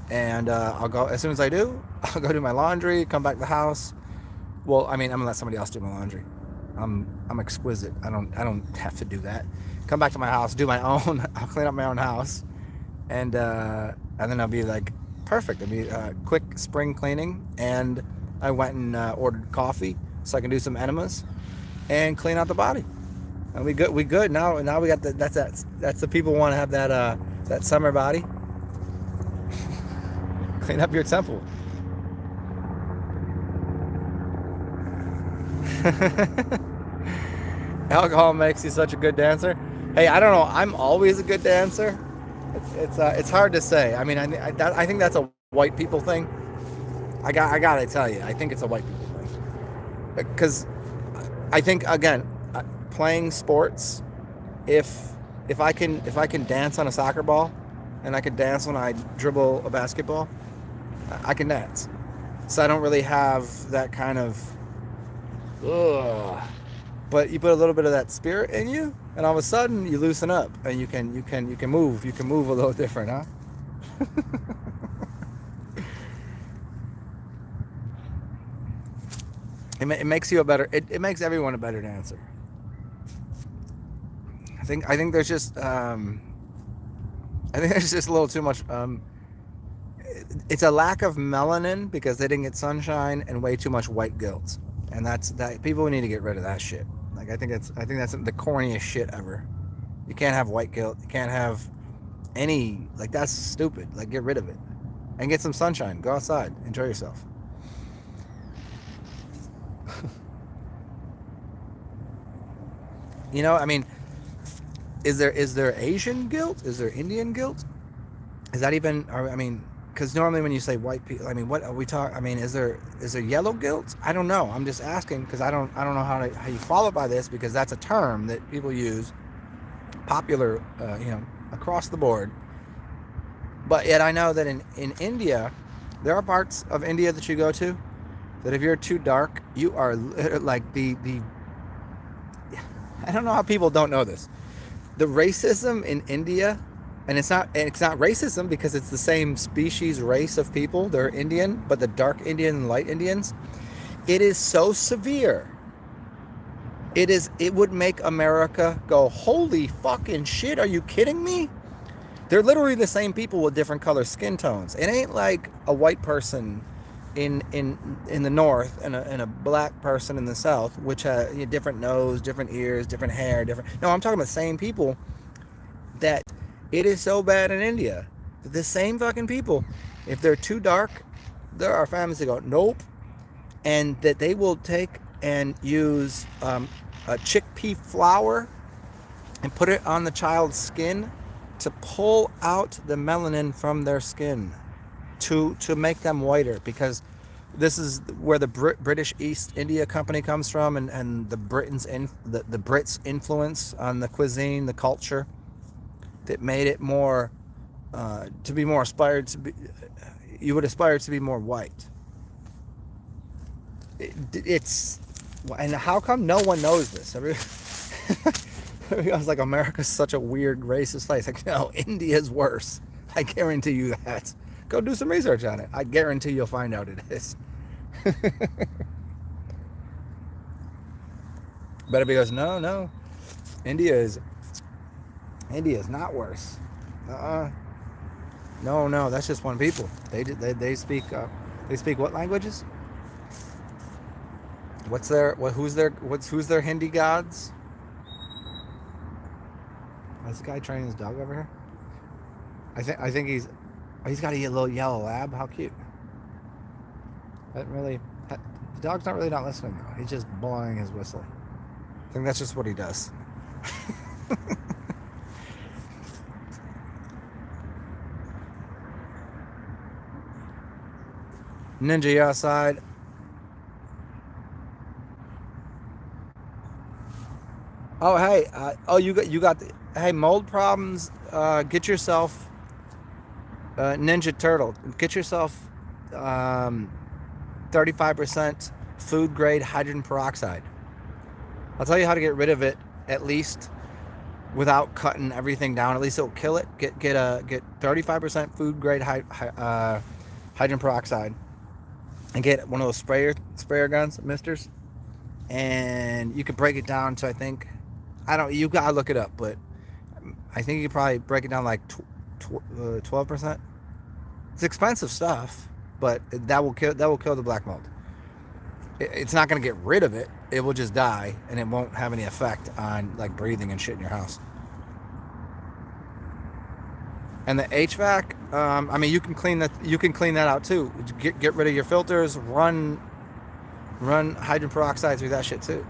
And I'll go as soon as I do. I'll go do my laundry. Come back to the house. Well, I mean, I'm gonna let somebody else do my laundry. I'm exquisite. I don't have to do that. Come back to my house, do my own. I'll clean up my own house, and then I'll be like, perfect. It'll be quick spring cleaning. And I went and ordered coffee so I can do some enemas and clean out the body. And we good now. Now we got that's the people want to have that summer body. Clean up your temple. Alcohol makes you such a good dancer. Hey, I don't know. I'm always a good dancer. It's hard to say. I mean, I think that's a white people thing. I gotta tell you, I think it's a white people thing. Because I think, again, playing sports, if I can dance on a soccer ball, and I can dance when I dribble a basketball, I can dance. So I don't really have that kind of, ugh. But you put a little bit of that spirit in you, and all of a sudden you loosen up, and you can move. You can move a little different, huh? It makes you a better. It makes everyone a better dancer. I think there's just a little too much. It's a lack of melanin because they didn't get sunshine, and way too much white guilt, and that people need to get rid of that shit. Like I think that's the corniest shit ever. You can't have white guilt. You can't have any, like, that's stupid. Like, get rid of it and get some sunshine. Go outside, enjoy yourself. I mean, is there Asian guilt? Is there Indian guilt? Is that even? I mean, because normally when you say white people, I mean, what are we talking? I mean, is there yellow guilt? I don't know. I'm just asking because I don't know how you qualify this, because that's a term that people use, popular, across the board. But yet I know that in India, there are parts of India that you go to that if you're too dark, you are like the. I don't know how people don't know this. The racism in India. And it's not racism because it's the same species, race of people. They're Indian, but the dark Indian and light Indians, it is so severe. It would make America go, holy fucking shit, are you kidding me? They're literally the same people with different color skin tones. It ain't like a white person in the north and a black person in the south, which has a different nose, different ears, different hair, different. No, I'm talking about the same people. That it is so bad in India that the same fucking people, if they're too dark, there are families that go, nope. And that they will take and use a chickpea flour and put it on the child's skin to pull out the melanin from their skin to make them whiter, because this is where the British East India Company comes from, and the Brits' influence on the cuisine, the culture, that made it more, to be more aspired to be, you would aspire to be more white. And how come no one knows this? I was like, America's such a weird racist place. Like, no, India's worse. I guarantee you that. Go do some research on it. I guarantee you'll find out it is. But if he goes, no, India is not worse. No, that's just one people. They speak what languages? Who's their Hindi gods? Is this guy training his dog over here? I think he's got a little yellow lab. How cute. The dog's not listening though. He's just blowing his whistle. I think that's just what he does. Ninja, you outside? Oh, hey. You got the, hey, mold problems. Get yourself Ninja Turtle. Get yourself um, 35% food grade hydrogen peroxide. I'll tell you how to get rid of it, at least without cutting everything down. At least it'll kill it. Get 35% food grade hydrogen peroxide, and get one of those sprayer guns, misters, and you can break it down to, I think, I don't. You gotta look it up, but I think you can probably break it down like 12%. It's expensive stuff, but that will kill the black mold. It's not going to get rid of it. It will just die, and it won't have any effect on like breathing and shit in your house. And the HVAC, I mean, you can clean that. You can clean that out too. Get rid of your filters. Run hydrogen peroxide through that shit too.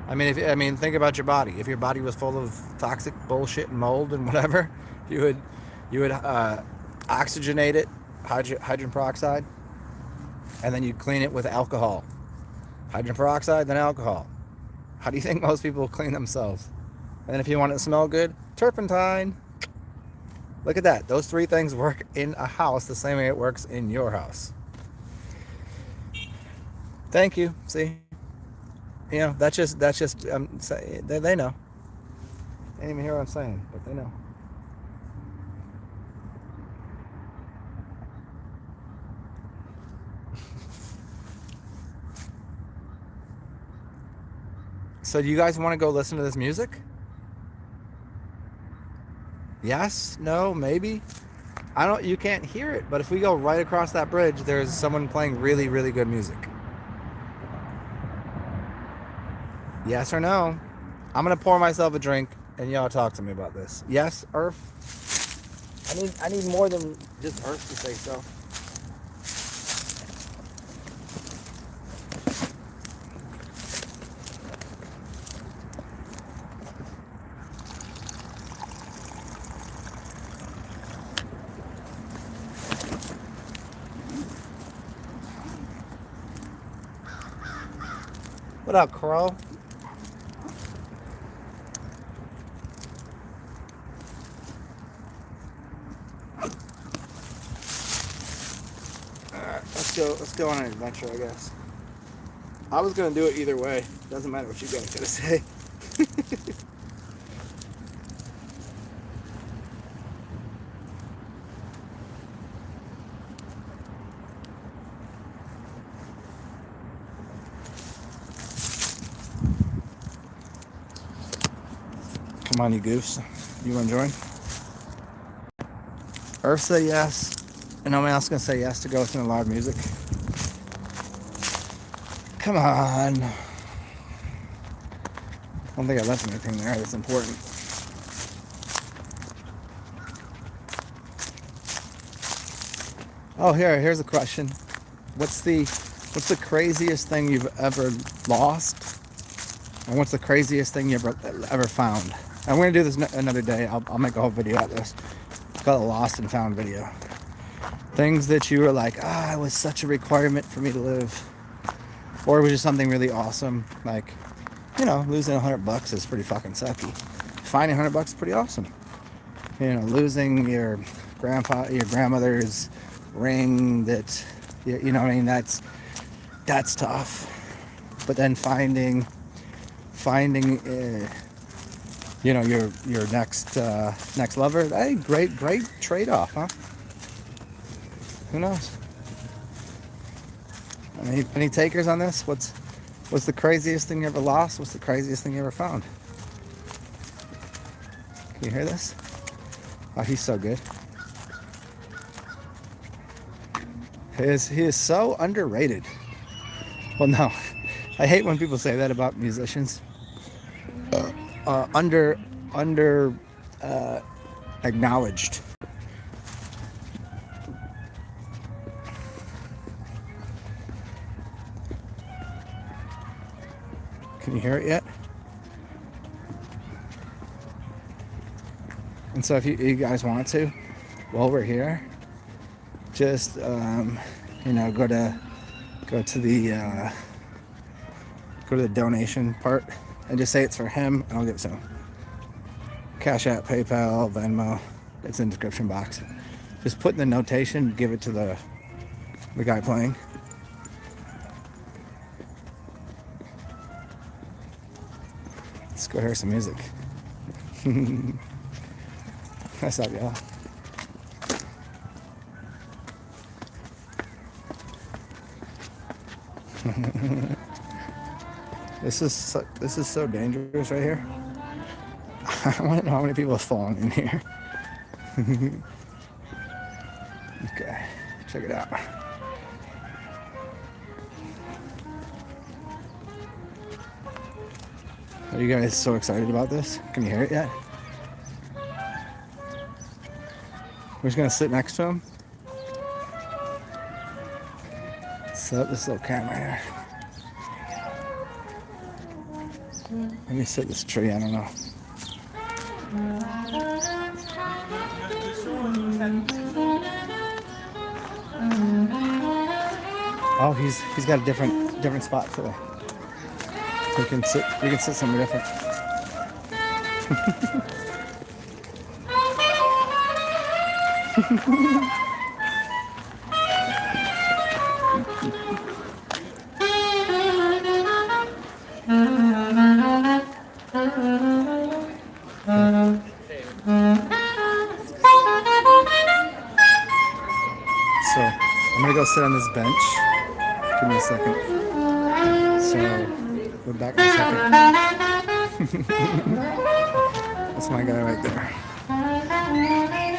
Think about your body. If your body was full of toxic bullshit and mold and whatever, you would oxygenate it, hydrogen peroxide, and then you'd clean it with alcohol. Hydrogen peroxide, then alcohol. How do you think most people clean themselves? And then if you want it to smell good, turpentine. Look at that. Those three things work in a house the same way it works in your house. Thank you. See? That's just they know. They didn't even hear what I'm saying, but they know. So do you guys want to go listen to this music? Yes? No? Maybe? You can't hear it, but if we go right across that bridge, there's someone playing really, really good music. Yes or no? I'm gonna pour myself a drink and y'all talk to me about this. Yes, Earth? I need more than just Earth to say so. What up, Crow? Alright, let's go on an adventure, I guess. I was gonna do it either way. Doesn't matter what you guys gotta say. Come on, you goofs. You wanna join? Earth said yes. And nobody else gonna say yes to go listen to loud music. Come on. I don't think I left anything there that's important. Oh, here's a question. What's the craziest thing you've ever lost? And what's the craziest thing you ever found? I'm gonna do this another day. I'll make a whole video out of this. It's called a lost and found video. Things that you were like, it was such a requirement for me to live. Or it was just something really awesome. Like, losing $100 is pretty fucking sucky. Finding $100 is pretty awesome. Losing your grandmother's ring that, that's tough. But then finding your next lover, hey, great trade-off, huh? Who knows? Any takers on this? What's the craziest thing you ever lost? What's the craziest thing you ever found? Can you hear this? Oh, he's so good. He is so underrated. Well, no, I hate when people say that about musicians. Under acknowledged. Can you hear it yet? And so if you guys want to, while we're here, just You know, go to the donation part and just say it's for him, and I'll get some. Cash App, PayPal, Venmo. It's in the description box. Just put in the notation, give it to the guy playing. Let's go hear some music. What's up, y'all? This is so dangerous right here. I want to know how many people have fallen in here. Okay, check it out. Are you guys so excited about this? Can you hear it yet? We're just gonna sit next to him. Set up this little camera here. Let me set this tree, I don't know. Oh, he's got a different spot today. We can sit somewhere different. So I'm gonna go sit on this bench. Give me a second. So we're back in a second. That's my guy right there.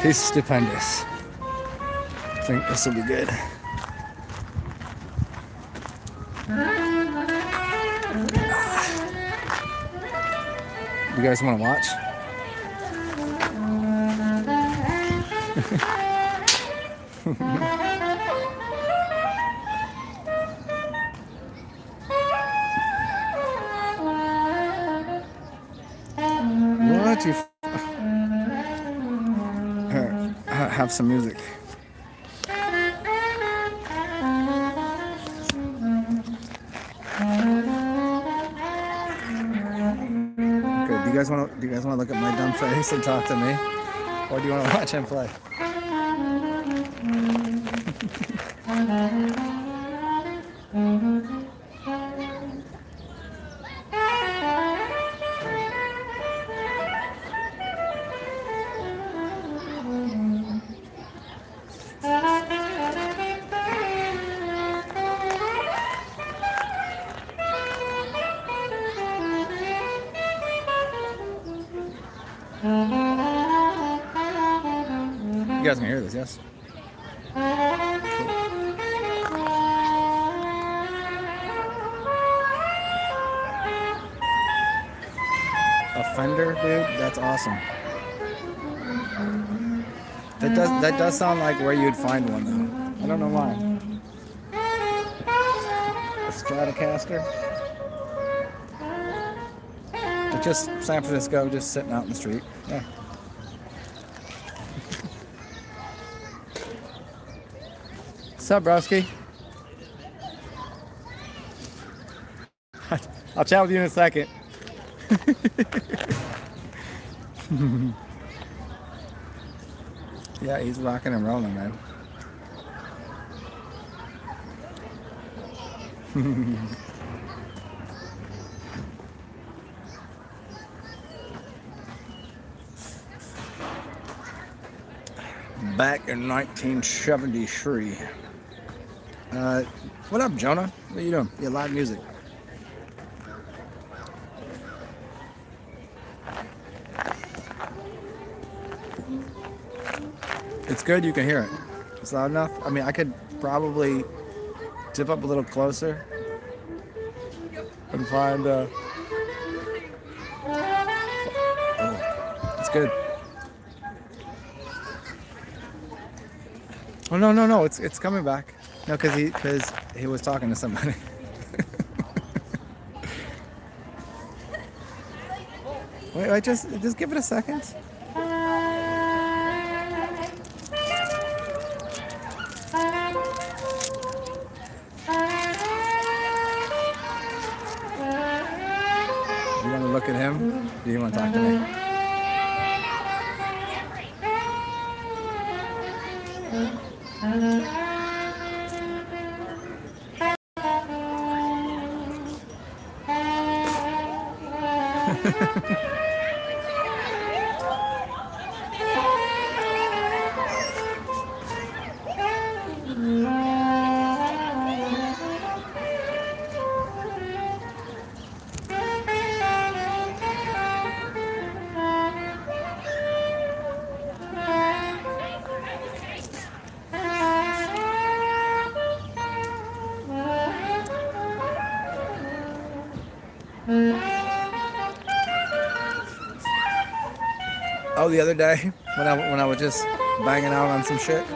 He's stupendous. I think this will be good. You guys want to watch? What you have some music. Okay, do you guys want to look at my dumb face and talk to me, or do you want to watch him play? You guys can hear this, yes? A Fender, dude? That's awesome. That does sound like where you'd find one, though. I don't know why. A Stratocaster? It's just San Francisco, just sitting out in the street. Yeah. What's up, broski? I'll chat with you in a second. Yeah, he's rocking and rolling, man. Back in 1973. What up, Jonah? What are you doing? Yeah, live music. It's good, you can hear it. It's loud enough. I mean, I could probably dip up a little closer and find oh, it's good. Oh no, it's coming back. No, because he was talking to somebody. Wait, just give it a second. look at him? Do you want to talk to me? Oh, the other day when I was just banging out on some shit.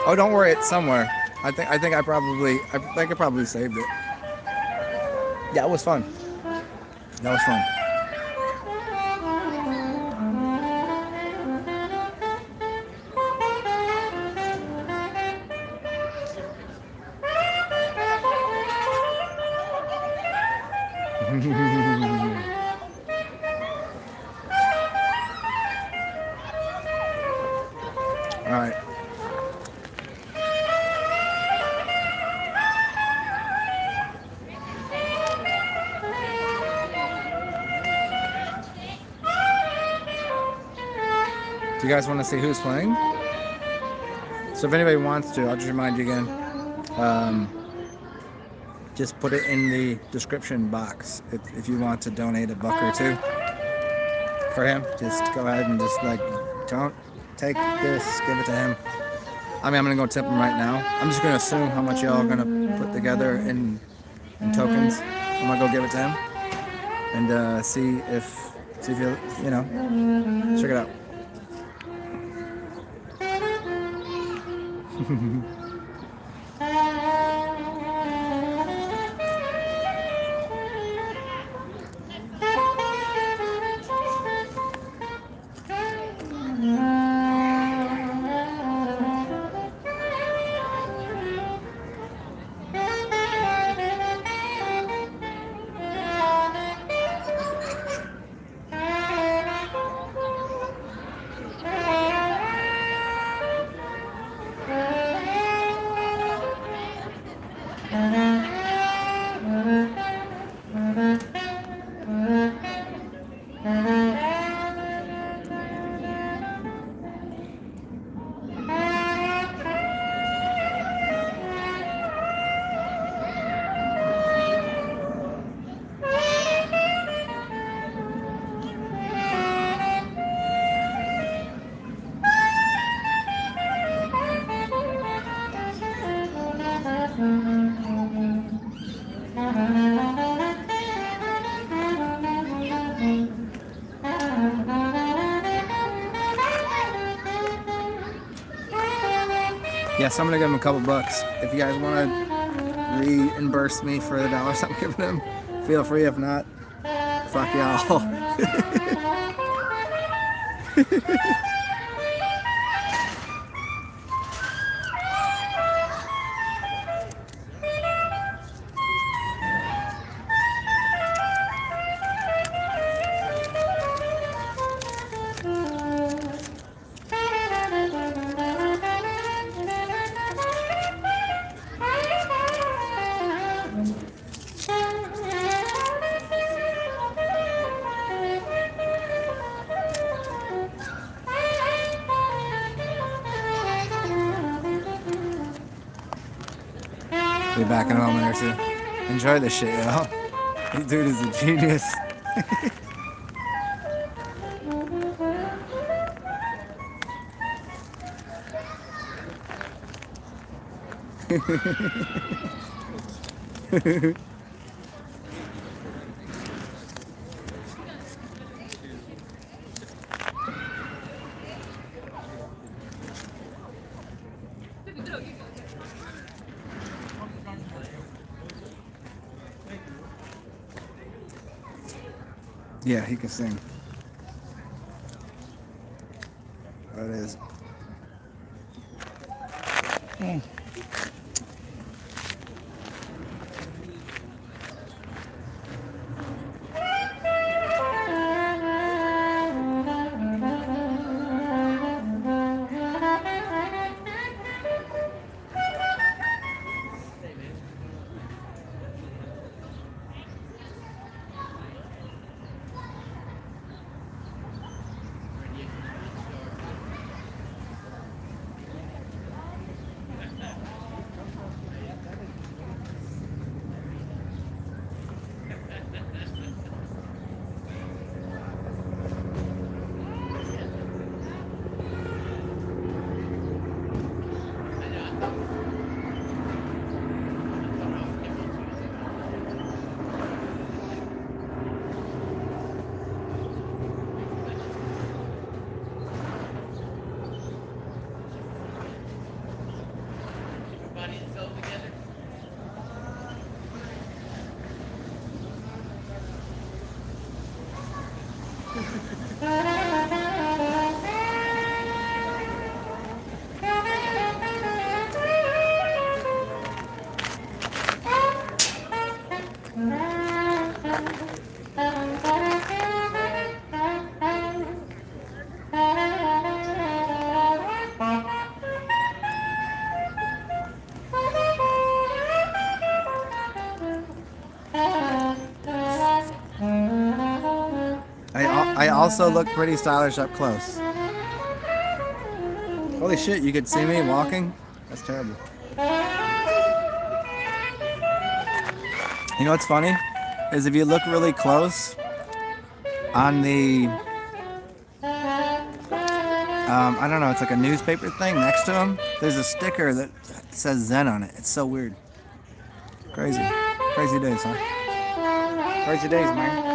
Oh, don't worry, it's somewhere. I think I probably saved it. Yeah, it was fun. That was fun. All right. Do you guys want to see who's playing? So if anybody wants to, I'll just remind you again. Just put it in the description box if you want to donate $1 or $2 for him. Just go ahead and just like, don't take this, give it to him. I mean, I'm gonna go tip him right now. I'm just gonna assume how much y'all are gonna put together in tokens. I'm gonna go give it to him and see if you know, check it out. Yes, I'm gonna give him a couple bucks. If you guys want to reimburse me for the dollars I'm giving him, feel free. If not, fuck y'all. Be back in a moment or two. Enjoy this shit, y'all. This dude is a genius. Yeah, he can sing. That is. I also look pretty stylish up close. Holy shit, you could see me walking? That's terrible. You know what's funny? Is if you look really close on the, I don't know, it's like a newspaper thing next to him. There's a sticker that says Zen on it. It's so weird. Crazy. Crazy days, huh? Crazy days, man.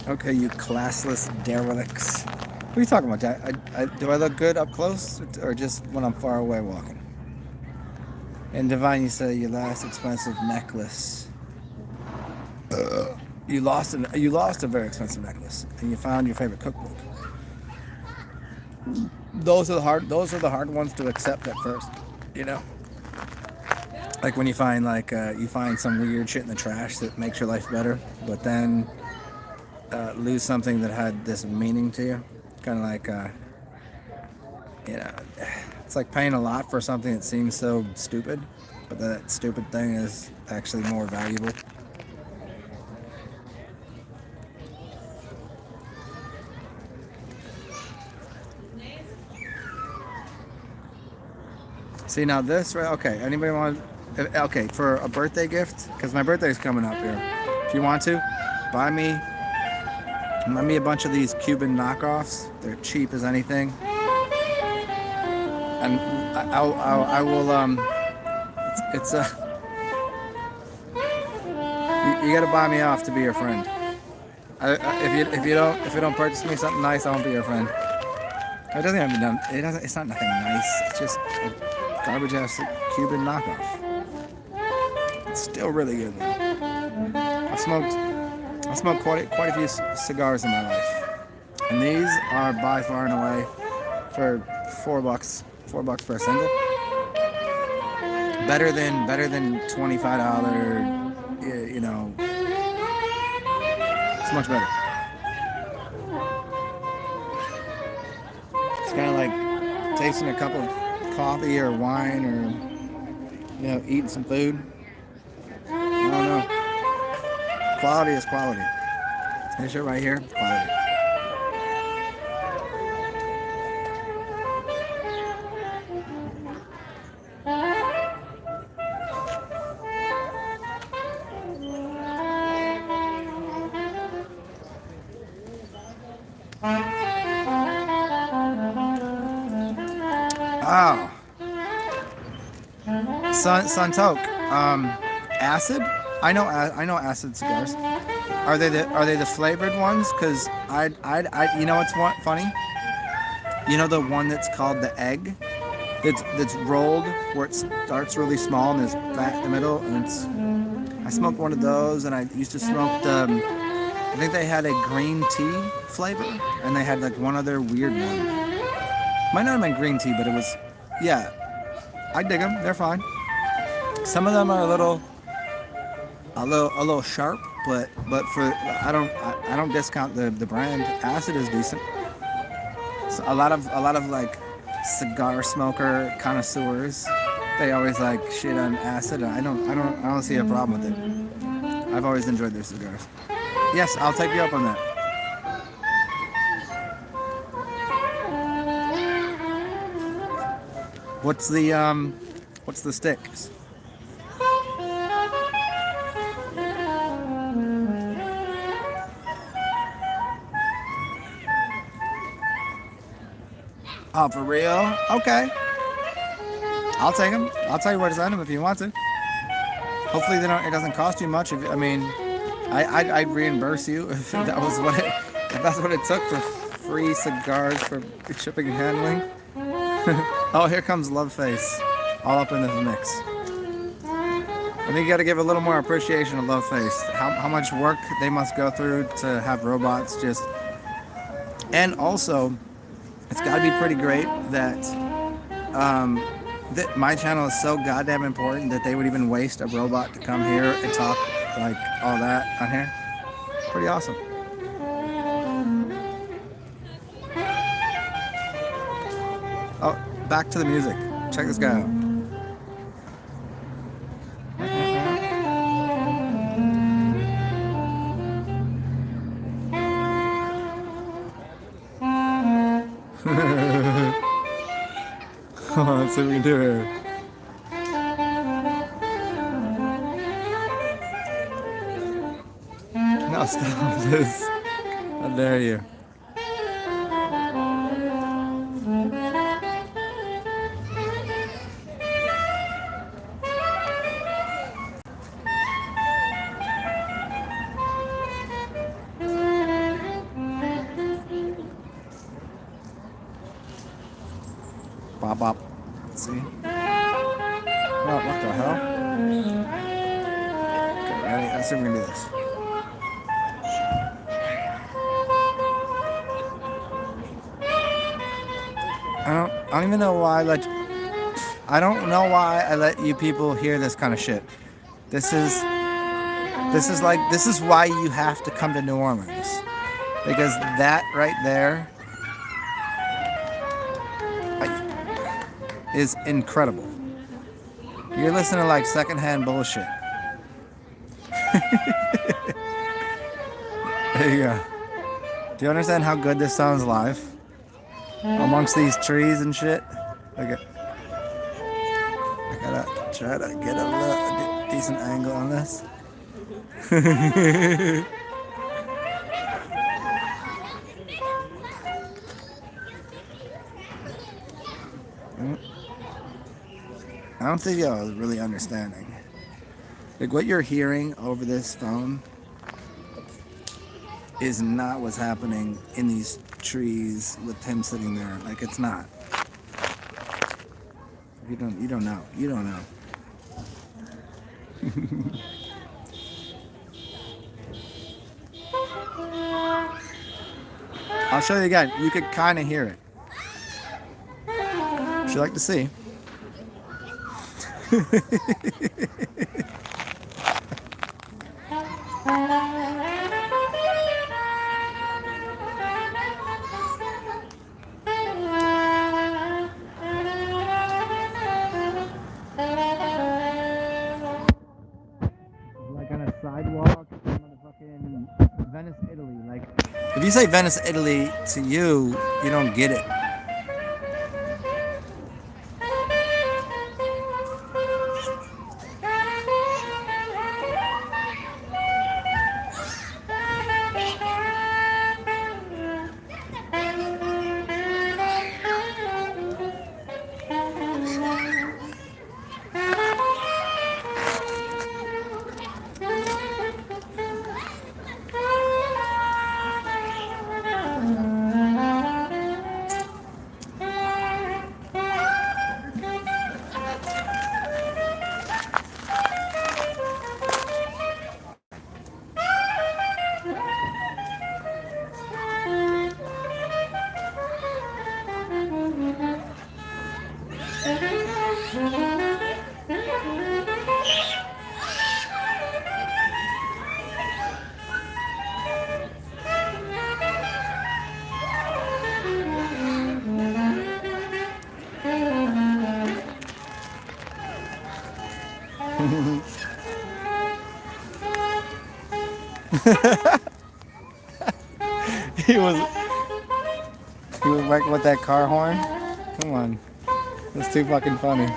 Okay, you classless derelicts. What are you talking about, Jack? Do I look good up close, or just when I'm far away walking? And Divine, you say your last expensive necklace. You lost a very expensive necklace, and you found your favorite cookbook. Those are the hard ones to accept at first, you know. Like when you find you find some weird shit in the trash that makes your life better, but then lose something that had this meaning to you. Kind of like, you know, it's like paying a lot for something that seems so stupid, but that stupid thing is actually more valuable. See, now this, right? Okay, anybody want, okay, for a birthday gift, because my birthday's coming up here. If you want to, buy me a bunch of these Cuban knockoffs. They're cheap as anything. And I will, it's you gotta buy me off to be your friend. If you don't purchase me something nice, I won't be your friend. It doesn't have to be done. It's not nothing nice. It's just a garbage ass Cuban knockoff. It's still really good though. I've smoked quite a few cigars in my life, and these are by far and away for $4 for a single. Better than $25. You know, it's much better. It's kind of like tasting a cup of coffee or wine, or, you know, eating some food. I don't know. Quality is quality. This shit right here, quality. Suntoke. Acid. I know acid cigars. Are they the flavored ones? Cause you know what's funny? You know the one that's called the egg? That's rolled where it starts really small and there's fat in the middle, and I smoked one of those, and I used to smoke the. I think they had a green tea flavor, and they had like one other weird one. Might not have been green tea, but it was. Yeah, I dig them. They're fine. Some of them are a little sharp, but for I don't discount the brand. Acid is decent. So a lot of like cigar smoker connoisseurs, they always like shit on acid. I don't see a problem with it. I've always enjoyed their cigars. Yes, I'll take you up on that. What's the sticks? Oh, for real? Okay. I'll take them. I'll tell you where to send them if you want to. Hopefully it doesn't cost you much. I'd reimburse you if that's what it took for free cigars for shipping and handling. Oh, here comes Love Face, all up in this mix. I think you got to give a little more appreciation to Love Face. How much work they must go through to have robots just, and also, it's got to be pretty great that that my channel is so goddamn important that they would even waste a robot to come here and talk like all that on here. Pretty awesome. Oh, back to the music. Check this guy out. Let's see what we can do here. No, stop this. How dare you. Bop bop. Let's see. Oh, what the hell? Okay, ready? Let's see if we can do this. I don't even know why I don't know why I let you people hear this kind of shit. This is why you have to come to New Orleans. Because that right there is incredible. You're listening to like secondhand bullshit. There you go. Do you understand how good this sounds live? Amongst these trees and shit. Okay. I gotta try to get a decent angle on this. I don't think y'all are really understanding. Like what you're hearing over this phone is not what's happening in these trees with him sitting there. Like it's not. You don't know. You don't know. I'll show you again. You could kind of hear it. Would you like to see? Like on a sidewalk in motherfucking Venice, Italy. Like, if you say Venice, Italy to you, you don't get it. He was like with that car horn. Come on, that's too fucking funny.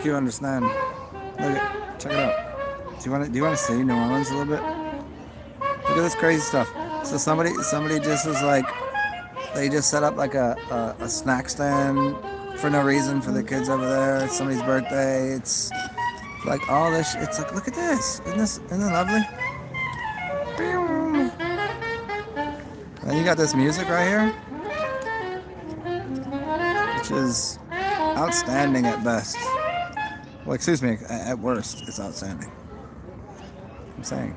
You understand? Look at, check it out. Do you want to see New Orleans a little bit? Look at this crazy stuff. So somebody just was like, they just set up like a snack stand for no reason for the kids over there. It's somebody's birthday. It's like all this. It's like, look at this. Isn't it lovely? And you got this music right here, which is outstanding at best. Well, excuse me, at worst, it's outstanding. I'm saying.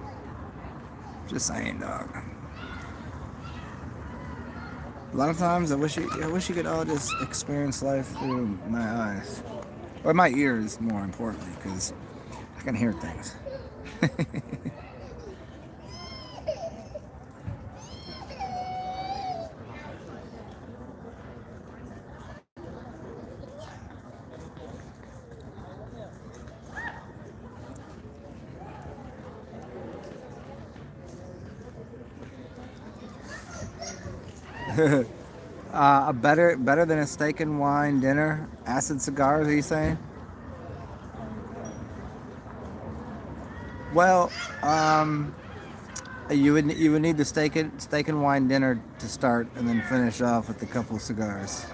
Just saying, dog. A lot of times, I wish you could all just experience life through my eyes. Or my ears, more importantly, because I can hear things. Better than a steak and wine dinner, acid cigars, are you saying? Well, you would need the steak and wine dinner to start, and then finish off with a couple of cigars.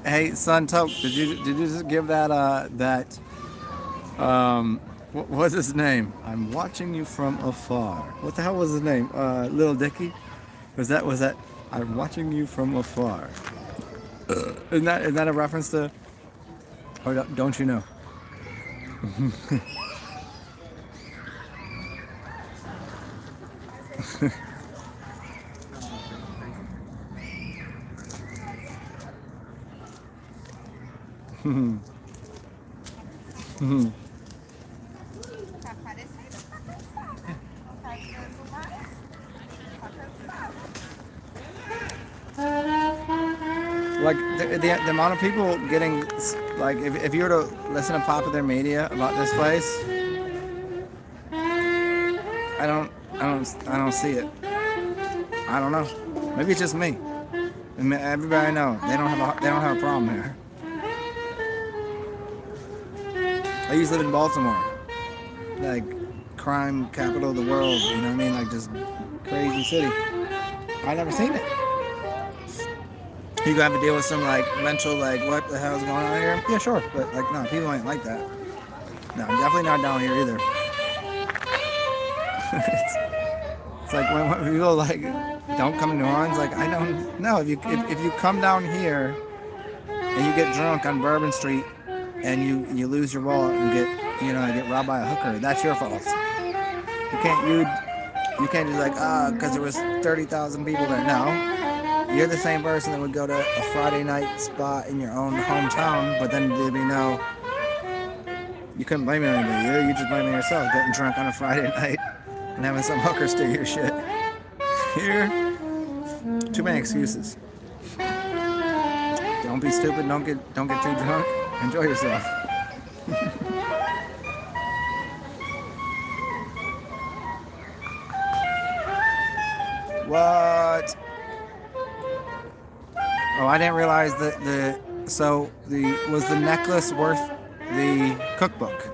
Hey, son, Toke, did you just give that what was his name? I'm watching you from afar. What the hell was his name? Little Dicky? Was that? I'm watching you from afar. Isn't that a reference to? Or don't you know? Like the amount of people getting, like, if you were to listen to popular media about this place, I don't see it. I don't know. Maybe it's just me. And everybody I know, they don't have a problem here. I used to live in Baltimore, like crime capital of the world. You know what I mean? Like just crazy city. I never seen it. You gotta have to deal with some like mental like what the hell's going on here? Yeah, sure, but like no, people ain't like that. No, I'm definitely not down here either. It's like when people like don't come to New Orleans. Like I don't know if you come down here and you get drunk on Bourbon Street and you lose your wallet and get robbed by a hooker, that's your fault. You can't just like because there was 30,000 people there. No. You're the same person that would go to a Friday night spot in your own hometown, but then there'd be no. You couldn't blame anybody. You just blaming yourself, getting drunk on a Friday night and having some hooker steal your shit. Here, too many excuses. Don't be stupid. Don't get too drunk. Enjoy yourself. What? Oh, I didn't realize that was the necklace worth the cookbook?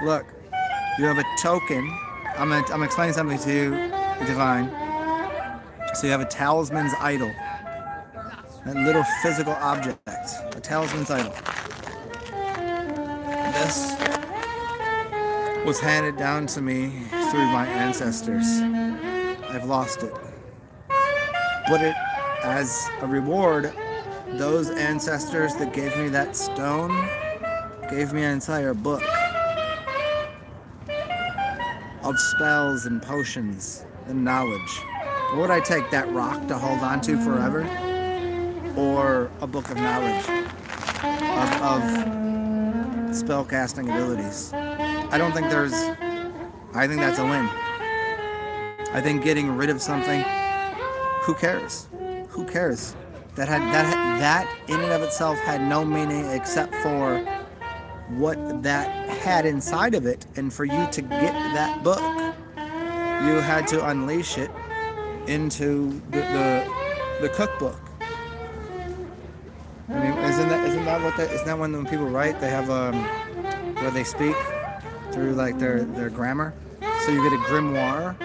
Look, you have a token. I'm explaining something to you, Divine. So you have a talisman's idol, a little physical object, a talisman's idol. This was handed down to me through my ancestors. I've lost it, but as a reward, those ancestors that gave me that stone gave me an entire book of spells and potions and knowledge. What would I take, that rock to hold on to forever? Or a book of knowledge of spellcasting abilities? I think that's a win. I think getting rid of something, who cares? Who cares? That in and of itself had no meaning except for what that had inside of it. And for you to get that book, you had to unleash it into the cookbook. I mean, isn't that when people write, they have where they speak through like their grammar? So you get a grimoire.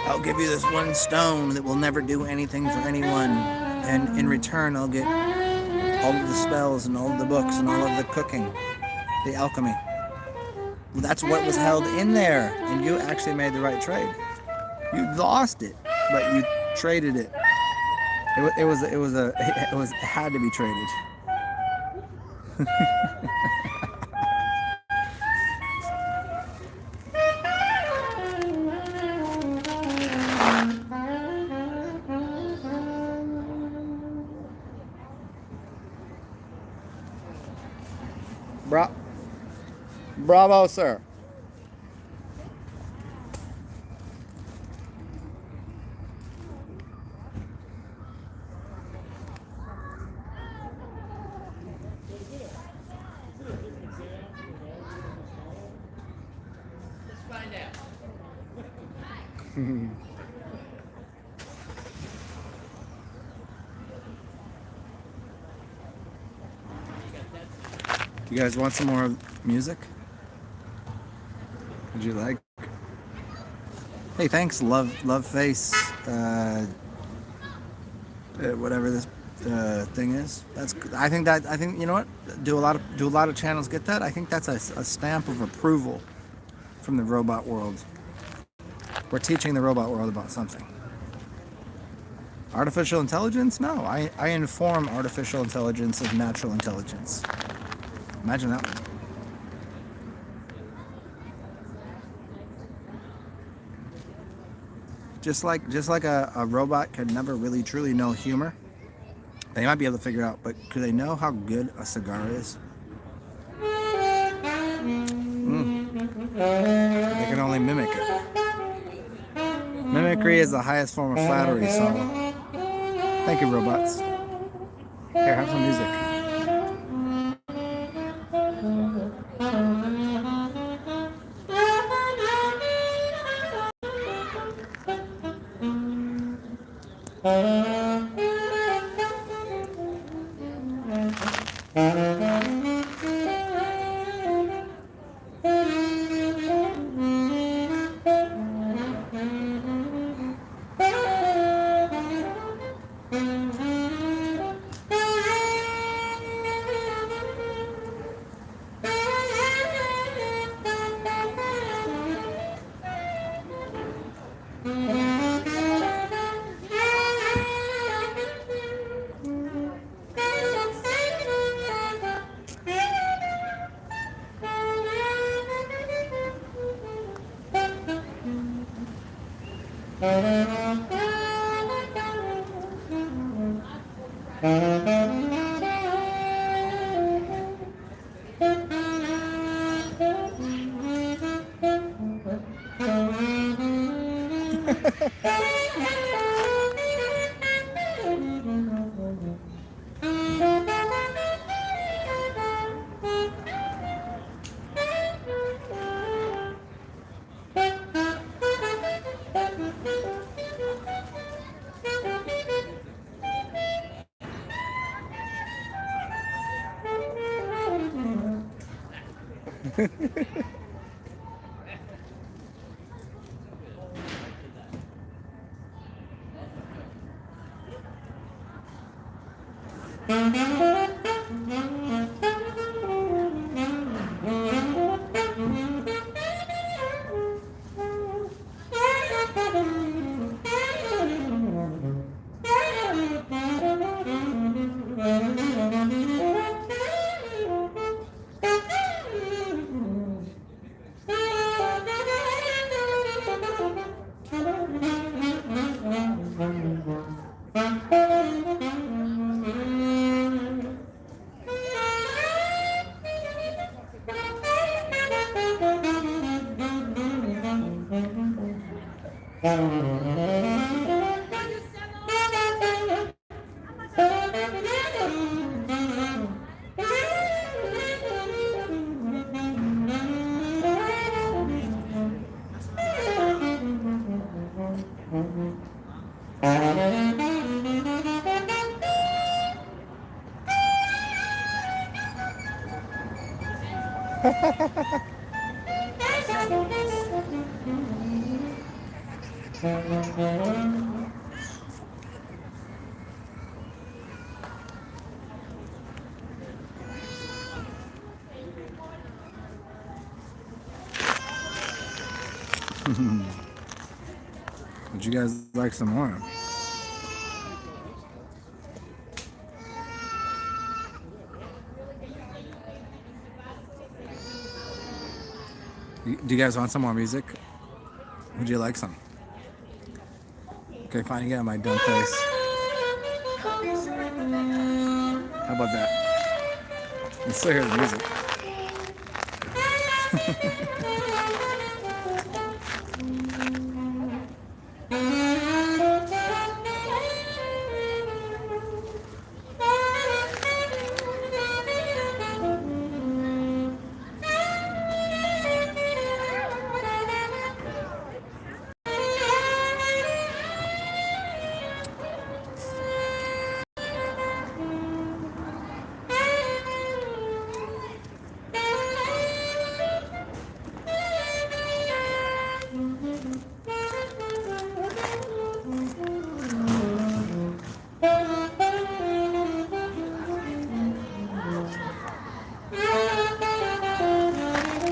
I'll give you this one stone that will never do anything for anyone, and in return I'll get all of the spells and all of the books and all of the cooking, the alchemy. Well, that's what was held in there, and you actually made the right trade. You lost it, but you traded it. It had to be traded. Bravo, sir. Let's find out. You guys want some more music? Would you like? Hey, thanks, love face. Whatever this thing is. I think you know what? Do a lot of channels get that? I think that's a stamp of approval from the robot world. We're teaching the robot world about something. Artificial intelligence? No, I inform artificial intelligence of natural intelligence. Imagine that one. Just like a robot could never really truly know humor, they might be able to figure out, but could they know how good a cigar is? They can only mimic it. Mimicry is the highest form of flattery, so thank you, robots. Here, have some music. Would you guys like some more? Do you guys want some more music? Would you like some? Okay, fine, you get on my dumb face. How about that? You still hear the music.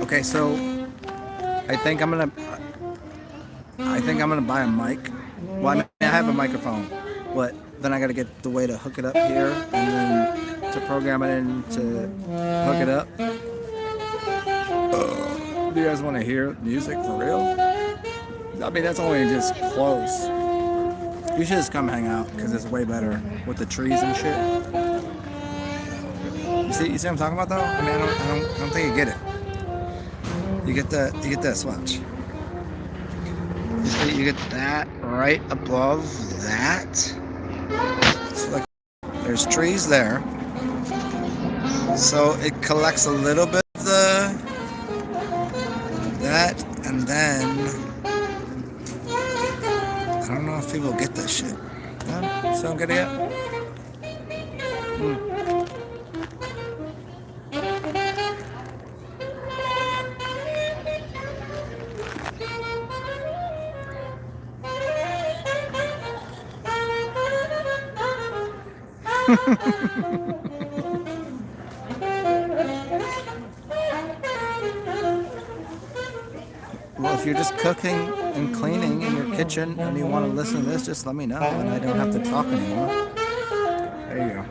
Okay, so I think I'm gonna buy a mic. Well, I mean, I have a microphone, but then I gotta get the way to hook it up here and then to program it in to hook it up. Do you guys want to hear music for real? I mean, that's only just close. You should just come hang out because it's way better with the trees and shit. You see what I'm talking about though? I mean, I don't think you get it. You get this, watch. You get that right above that. So like, there's trees there. So it collects a little bit of that, and then I don't know if people get this shit. No? Still don't get it yet? Well, if you're just cooking and cleaning in your kitchen and you want to listen to this, just let me know and I don't have to talk anymore. There you go.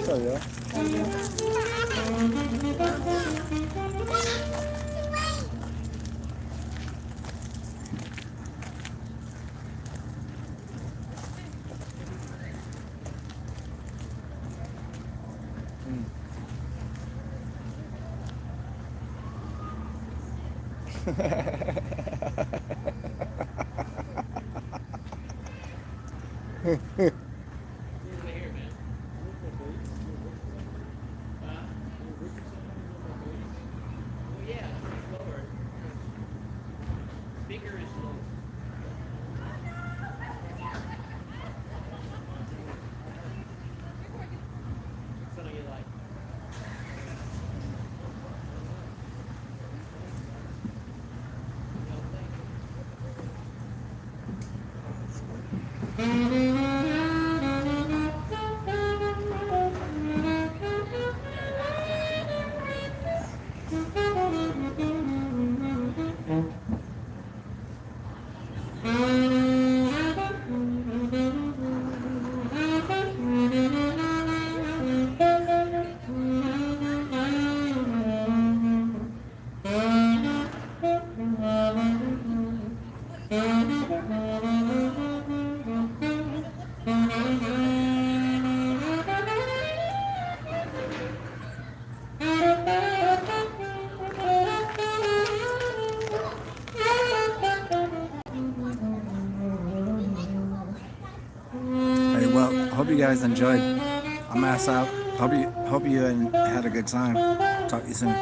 So yeah. Hope you guys enjoyed. I'm ass out. Hope you had a good time. Talk to you soon.